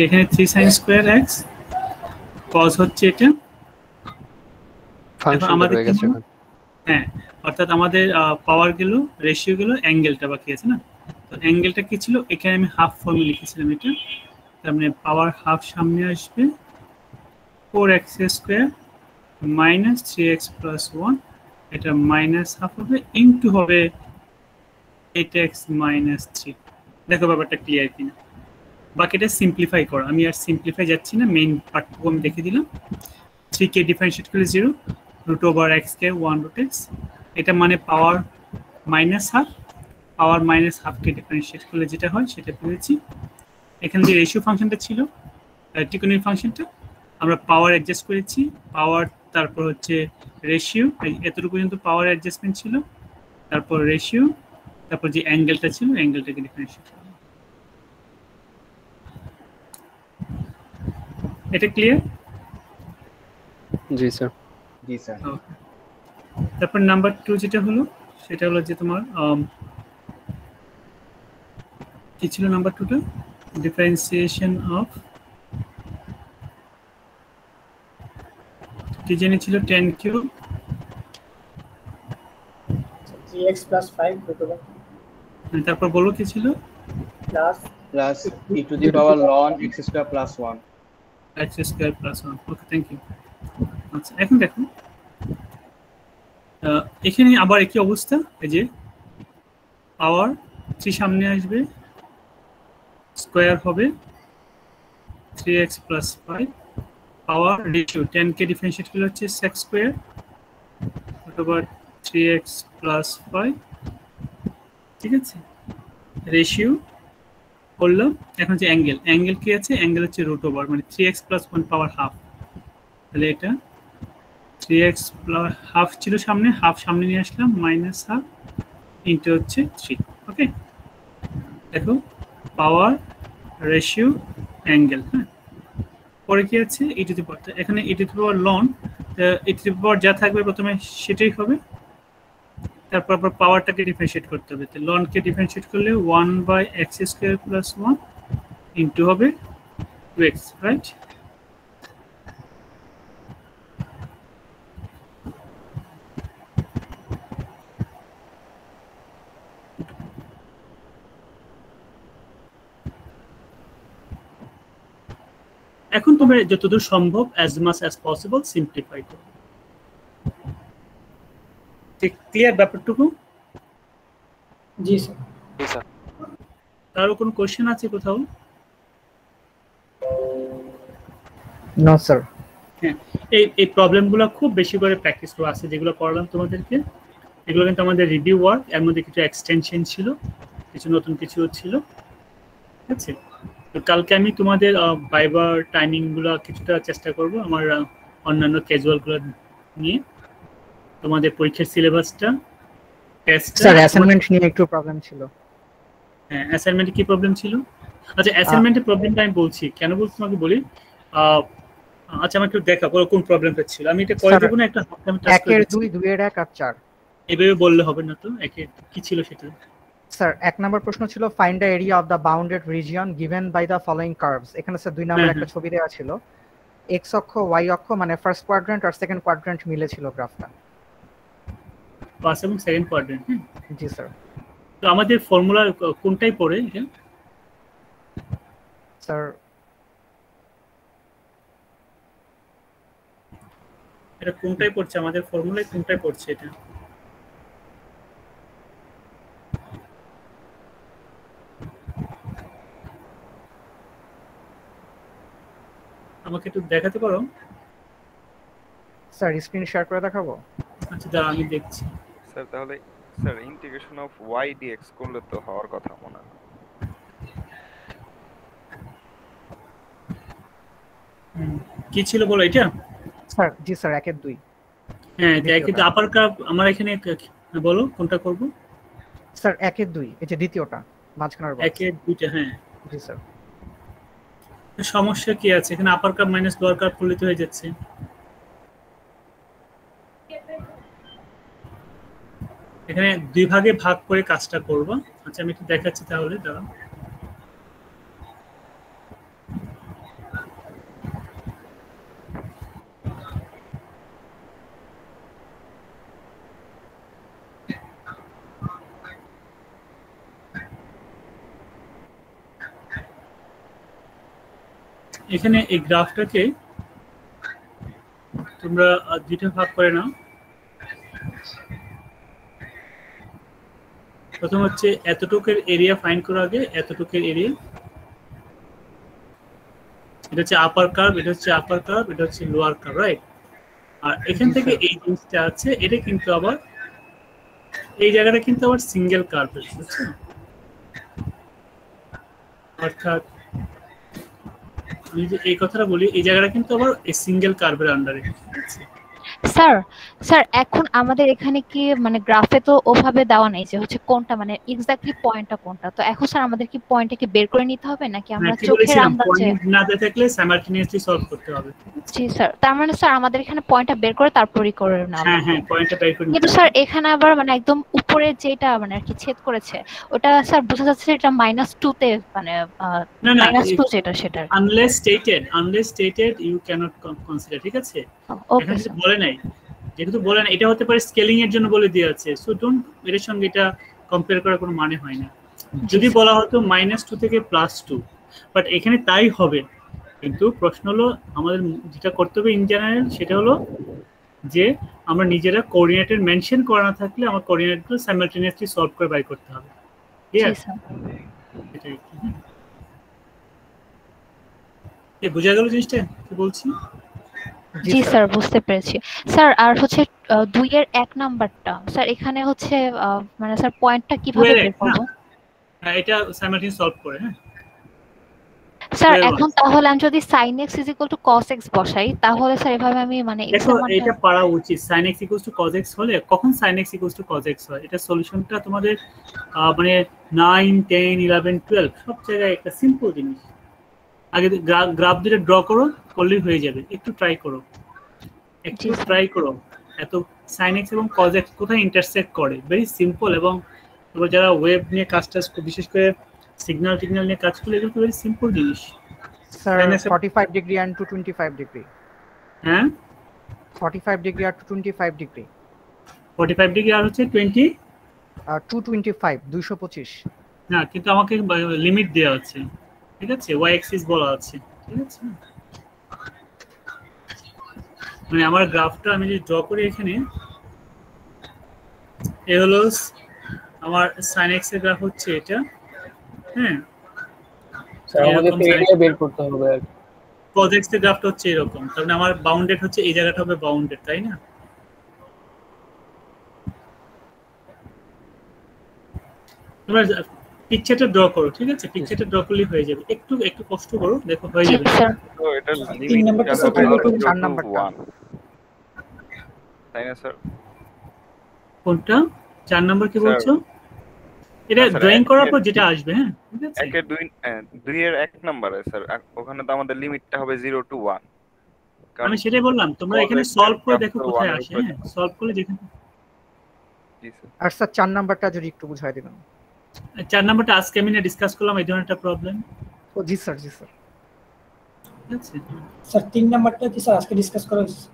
এখানে 3 sin স্কয়ার x, cos হচ্ছে এটা ফাংশন আমাদের হয়ে গেছে। হ্যাঁ, অর্থাৎ আমাদের পাওয়ার গেল, রেশিও গেল, অ্যাঙ্গেলটা বাকি আছে না। তো অ্যাঙ্গেলটা কি ছিল, এখানে আমি হাফ ফর্মে লিখেছিলাম এটা, তার মানে পাওয়ার হাফ সামনে আসবে 4x² - 3x + 1, এটা -½ হবে, ইনটু হবে 8x - 3। দেখো ব্যাপারটা ক্লিয়ার কিনা। বাকিটা সিম্পলিফাই করো, আমি আর সিম্পলিফাই যাচ্ছি না, মেইন পার্টটুকু আমি দেখে দিলাম। 3 কে ডিফারেন্সিয়েট করলে 0, √x কে 1√x, এটা মানে পাওয়ার -½ পাওয়ার -½ কে ডিফারেন্সিয়েট করলে যেটা হয় সেটা পেয়েছি। এখানে যে রেশিও ফাংশনটা ছিল, টিকোনির ফাংশনটা, আমরা পাওয়ার অ্যাডজাস্ট করেছি, পাওয়ার তারপর হচ্ছে রেশিও, এতটুকু পর্যন্ত পাওয়ার অ্যাডজাস্টমেন্ট ছিল, তারপর রেশিও, তারপর যে অ্যাঙ্গেলটা ছিল অ্যাঙ্গেলটাকে ডিফারেন্সিয়েট করলাম। এটা ক্লিয়ার? জি স্যার। জি স্যার। তারপর নাম্বার 2 যেটা হলো সেটা হলো যে তোমার কি ছিল নাম্বার 2টা, ডিফারেন্সিয়েশন অফ কি জানি ছিল 10³ 3x + 5 √ওভার, তারপর বলো কি ছিল, plus e to the power ln x² + 1, x² + 1। Okay, thank you. আচ্ছা, এখন দেখো এখানে আবার একই অবস্থা, এই যে পাওয়ার 3 সামনে আসবে, স্কয়ার হবে 3x + 5, পাওয়ার রেশিও 10 কে ডিফারেন্সিয়েট করলে হচ্ছে sec² / 3x + 5, ঠিক আছে। রেশিও করলাম। এখন যে অ্যাঙ্গেল কি আছে, অ্যাঙ্গেল হচ্ছে √ওভার, মানে 3x + 1 পাওয়ার হাফ। তাহলে এটা 3x + হাফ ছিল সামনে, হাফ সামনে নিয়ে আসলাম, -½ ইনটু হচ্ছে 3। ওকে, দেখো পাওয়ার, রেশিও, অ্যাঙ্গেল। হ্যাঁ, পরে কি আছে e টু দি পাওয়ার, এখানে e to the power ln, e to the power যা থাকবে প্রথমে সেটাই হবে, তারপর আবার পাওয়ারটাকে ডিফারেন্সিয়েট করতে হবে। তো ln কে ডিফারেন্সিয়েট করলে 1/x² + 1 ইনটু হবে 2x, রাইট? এখন তোমরা যতদূর সম্ভব as much as possible simplify করো। ঠিক ক্লিয়ার ব্যাপারটুকু? জি স্যার। জি স্যার। কারো কোনো কোশ্চেন আছে কোথাও? No sir. হ্যাঁ, এই প্রবলেমগুলো খুব বেশি করে প্র্যাকটিস করা আছে, যেগুলো করালাম তোমাদেরকে। এগুলো কিন্তু আমাদের রিভিউ ওয়ার্ক, এর মধ্যে কিছু এক্সটেনশন ছিল, কিছু নতুন কিছু ছিল, ঠিক আছে। তো কালকে আমি তোমাদের ভাইবার টাইমিংগুলো কিছুটা চেষ্টা করব আমার অন্যান্য ক্যাজুয়ালগুলো নিয়ে। তোমাদের পরীক্ষার সিলেবাসটা, টেস্টটা, স্যার অ্যাসাইনমেন্ট নিয়ে একটু প্রবলেম ছিল। হ্যাঁ, অ্যাসাইনমেন্টে কি প্রবলেম ছিল? আচ্ছা, অ্যাসাইনমেন্টের প্রবলেমটা আমি বলছি, কেন বলছি তোমাকে বলি। আচ্ছা, আমাকে একটু দেখা কোন প্রবলেমটা ছিল, আমি এটা করে দেব না, একটা আমি টাস্ক করে দিচ্ছি। 1 2 1 আর 4 এভাবে বললে হবে না তো, কি ছিল সেটা? স্যার 1 নম্বর প্রশ্ন ছিল find the area of the bounded region given by the following curves. এখানে স্যার 2 নম্বর একটা ছবি দেওয়া ছিল, x অক্ষ y অক্ষ, মানে ফার্স্ট কোয়াড্র্যান্ট আর সেকেন্ড কোয়াড্র্যান্ট মিলে ছিল গ্রাফটা। ফার্স্ট এবং সেকেন্ড কোয়াড্রেন্ট। জি স্যার। তো আমাদের ফর্মুলা কোনটাই পড়ে এটা স্যার? এটা কোনটাই পড়ছে আমাদের ফর্মুলায়, কোনটাই পড়ছে এটা? আমাকে একটু দেখাতে পারো? স্যার স্ক্রিন শেয়ার করে দেখাবো? আচ্ছা দাঁড়া আমি দেখছি। স্যার তাহলে sir integration of y dx করলে তো হওয়ার কথা মনে হয়। কি ছিল বলো এটা? স্যার জি স্যার 1 এর 2। হ্যাঁ কিন্তু আপার কার্ভ আমার এখানে বলো কোনটা করব? স্যার 1 এর 2, এই যে দ্বিতীয়টা মাঝখানের বক্স। 1 এর 2টা, হ্যাঁ জি স্যার। সমস্যা কি আছে এখানে? আপার কার্ভ মাইনাস লোয়ার কার্ভ করলে তো হয়ে যাচ্ছে। এখানে দুই ভাগে ভাগ করে কাজটা করব। আচ্ছা আমি একটু দেখাচ্ছি তাহলে, দাঁড়াও। এখানে এই গ্রাফটাকে তোমরা দুইটা ভাগ করে নাও। প্রথম হচ্ছে এতটুকের এরিয়া ফাইন্ড করা আগে, এতটুকের এরিয়া। এটা হচ্ছে আপার কার্ভ, এটা হচ্ছে আপার কার্ভ, এটা হচ্ছে লোয়ার কার্ভ, রাইট? আর এখান থেকে এই জিনিসটা আছে, এটা কিন্তু আবার এই জায়গাটা কিন্তু আবার সিঙ্গেল কার্ভ, বুঝছো? অর্থাৎ আমি যে এই কথাটা বলি, এই জায়গাটা কিন্তু আবার এই সিঙ্গেল কার্ভের আন্ডারে। স্যার এখন আমাদের এখানে কি মানে গ্রাফে তো ওভাবে দেওয়া নেই যে হচ্ছে কোনটা মানে এক্স্যাক্টলি পয়েন্টটা কোনটা, তো এখন স্যার আমাদের কি পয়েন্টটাকে বের করে নিতে হবে নাকি আমরা চোখের আন্দাজে? পয়েন্ট না দেখলে সাইমালটেনিয়াসলি সলভ করতে হবে। জি স্যার, তার মানে স্যার আমাদের এখানে পয়েন্টটা বের করে তারপরই করে নাও। হ্যাঁ পয়েন্টটা বের করে। কিন্তু স্যার এখানে আবার মানে একদম উপরে যেটা মানে আর কি ছেদ করেছে ওটা স্যার বোঝা যাচ্ছে এটা -2 তে মানে -2 যেটা সেটা। Unless stated you can't consider, ঠিক আছে? ওকে স্যার বলে নাই, যেহেতু বলে না, এটা হতে পারে স্কেলিং এর জন্য বলে দিয়ে আছে, সো ডোন্ট এর সঙ্গে এটা কম্পেয়ার করার কোনো মানে হয় না। যদি বলা হতো -2 থেকে +2, বাট এখানে তাই হবে। কিন্তু প্রশ্ন হলো আমাদের যেটা করতে হবে ইন জেনারেল, সেটা হলো যে আমরা নিজেরা কোঅর্ডিনেটের মেনশন করা না থাকলে আমার কোঅর্ডিনেটগুলো সাইমালটেনিয়াসলি সলভ করে বাই করতে হবে। ঠিক আছে? এটাই এই বুঝা গেল জিনিসটা কি বলছি? জি স্যার বুঝতে পেরেছি স্যার। আর হচ্ছে 2 এর 1 নাম্বারটা স্যার এখানে হচ্ছে মানে স্যার পয়েন্টটা কিভাবে বের করব? হ্যাঁ এটা সাইমালটেনিয়াস সলভ করে। হ্যাঁ স্যার এখন তাহলে আমি যদি sin x cos x বসাই তাহলে স্যার এভাবে আমি মানে এটা পারা উচিত। sin x cos x হলে কখন sin x cos x হয়? এটা সলিউশনটা তোমাদের মানে 9 10 11 12 সব জায়গায় একটা সিম্পল জিনিস। আগে গ্রাফ দুটো ড্র করলেই হয়ে যাবে। একটু ট্রাই করো, এত sin x এবং cos x কোথায় ইন্টারসেক্ট করে, ভেরি সিম্পল। এবং তোমরা যারা ওয়েব নিয়ে কাজটা বিশেষ করে সিগন্যাল নিয়ে কাজ করলে এগুলো ভেরি সিম্পল জিনিস। Sir 45 degree and 225 degree. হ্যাঁ 45 ডিগ্রি আর 225 ডিগ্রি। 45 ডিগ্রি আর হচ্ছে 225 225। না কিন্তু আমাকে লিমিট দেওয়া আছে, ঠিক আছে? y অ্যাক্সিস বলা আছে, ঠিক আছে? মানে আমার গ্রাফটা আমি যদি ড্র করি এখানে, এ হলো আমার sin x এর গ্রাফ হচ্ছে এটা। হ্যাঁ স্যার আমাদের এরিয়া বের করতে হবে আর cos x এর গ্রাফটা হচ্ছে এরকম। তার মানে আমার বাউন্ডেড হচ্ছে এই জায়গাটা হবে বাউন্ডেড, তাই না? তোমরা পিকচারটা ড্র করো, ঠিক আছে? পিকচারটা ড্র করলে হয়ে যাবে। একটু কষ্ট করো, দেখো হয়ে যাবে। তো এটা লিমিট 4 নাম্বারটা তাই না স্যার? কোনটা 4 নাম্বার কি বলছো? এটা ড্রয়িং করার পর যেটা আসবে। হ্যাঁ ঠিক আছে। 1 এর 2 এর 1 নম্বরে স্যার ওখানে তো আমাদের লিমিটটা হবে 0 to 1। আমি সেটাই বললাম, তোমরা এখানে সলভ করে দেখো কোথায় আসে। হ্যাঁ সলভ করলে যেখানে। জি স্যার। আর স্যার 4 নাম্বারটা যদি একটু বুঝাই দিবেন। 4 নাম্বারটা আজকে আমি না ডিসকাস করলাম এই ধরনের একটা প্রবলেম। ও জি স্যার। ঠিক আছে স্যার 3 নাম্বারটা কি স্যার আজকে ডিসকাস করা হয়েছে?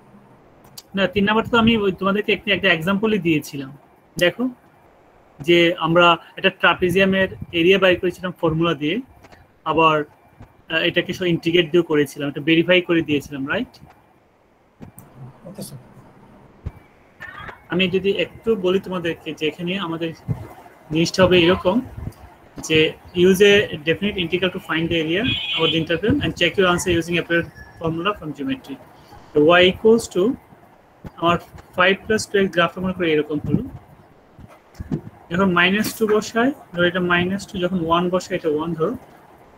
না 3 নাম্বারটা তো আমি তোমাদেরকে একটা एग्जांपलই দিয়েছিলাম। দেখো যে আমরা এটা ট্রাপিজিয়ামের এরিয়া বাই করেছিলাম ফর্মুলা দিয়ে, আবার এটাকে সব ইন্টিগ্রেট দিয়ে করেছিলাম, এটা ভেরিফাই করে দিয়েছিলাম, রাইট? Okay sir. আমি যদি একটু বলি তোমাদেরকে যে এখানে আমাদের জিনিসটা হবে এরকম যে use a definite integral to find the area of the interval and check your answer using apparent formula from geometry. So y equals to আমার 5 plus 12 গ্রাফটা মনে করে এরকম হলো, যখন -2 বসাই ধরো এটা -2, যখন 1 বসাই এটা 1 ধরো,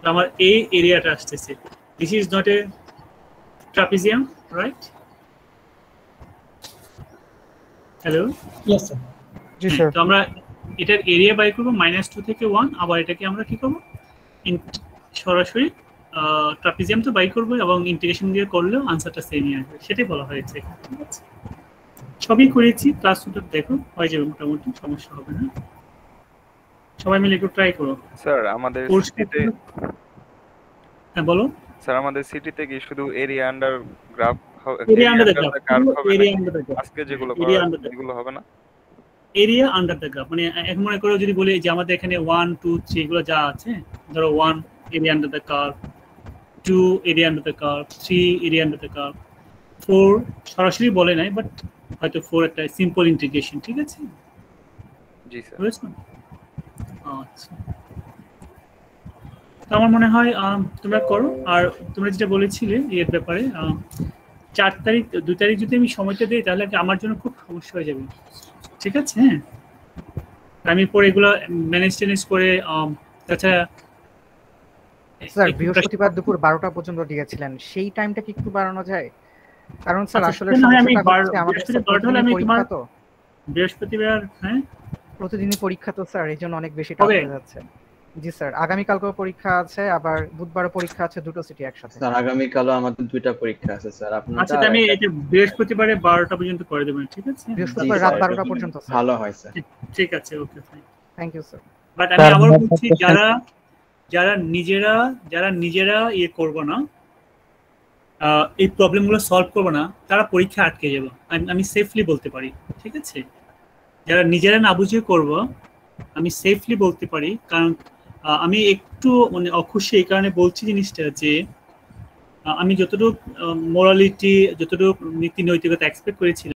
তো আমার এই এরিয়াটা আসতেছে। This is not a trapezium, right? Hello, yes sir. জি স্যার। তো আমরা এটার এরিয়া বাই করব -2 থেকে 1, আবার এটাকে আমরা কি করব সরাসরি ট্রাপিজিয়াম তো বাই করব এবং ইন্টিগ্রেশন দিয়ে করলেও আনসারটা সেমই আসবে, সেটাই বলা হয়েছে। ঠিক আছে, সবই করেছি, ক্লাস দুটো দেখো হয়ে যাবে মোটামুটি, সমস্যা হবে না। সবাই মিলে একটু ট্রাই করো। স্যার আমাদের সিটিতে, হ্যাঁ বলো স্যার আমাদের সিটিতে কি শুধু area under graph, area under the graph, area under the graph, আজকে যেগুলো এগুলো হবে না? এরিয়া আন্ডার দ্য গ্রাফ মানে এখন মনে করো যদি বলি যে আমাদের এখানে 1 2 3 এগুলো যা আছে, ধরো 1 area under the curve, 2 area under the curve, 3 area under the curve, 4 সরাসরি বলে নাই বাট হয়তো 4 একটা সিম্পল ইন্টিগ্রেশন। ঠিক আছে, জি স্যার। বুঝছো? আচ্ছা, তো আমার মনে হয় তোমরা করো। আর তোমরা যেটা বলেছিলে এর ব্যাপারে 4 তারিখ 2 তারিখ যদি আমি সময়টা দিই তাহলে আমার জন্য খুব সমস্যা হয়ে যাবে। ঠিক আছে, হ্যাঁ আমি পরে এগুলো ম্যানেজ করে তাছাড়া স্যার বৃহস্পতিবার দুপুর 12টা পর্যন্ত দিয়েছিলেন, সেই টাইমটা কি একটু বাড়ানো যায়? কারণ স্যার আসলে বৃহস্পতিবার হ্যাঁ প্রতিদিনই পরীক্ষা তো স্যার, এই জন্য অনেক বেশি টাইম হয়ে যাচ্ছে। জি স্যার, আগামীকালকেও পরীক্ষা আছে, আবার বুধবারও পরীক্ষা আছে, দুটো সিটি একসাথে। স্যার আগামীকালও আমাদের দুইটা পরীক্ষা আছে স্যার। আপনারা আচ্ছা, আমি এটা বৃহস্পতিবারে 12টা পর্যন্ত করে দেবেন। ঠিক আছে, বৃহস্পতিবার রাত 12টা পর্যন্ত ভালো হয় স্যার। ঠিক আছে, okay fine, thank you sir. But আমি আবার বলছি যারা নিজেরা ইয়ে করব না, এই প্রবলেমগুলো সলভ করব না, তারা পরীক্ষা আটকে যাবে, আমি সেফলি বলতে পারি। ঠিক আছে, যারা নিজেরা না বুঝে করব আমি সেফলি বলতে পারি, কারণ আমি একটু মানে অখুশি এই কারণে বলছি জিনিসটা যে আমি যতটুকু মোরালিটি, যতটুকু নীতি নৈতিকতা এক্সপেক্ট করেছিলাম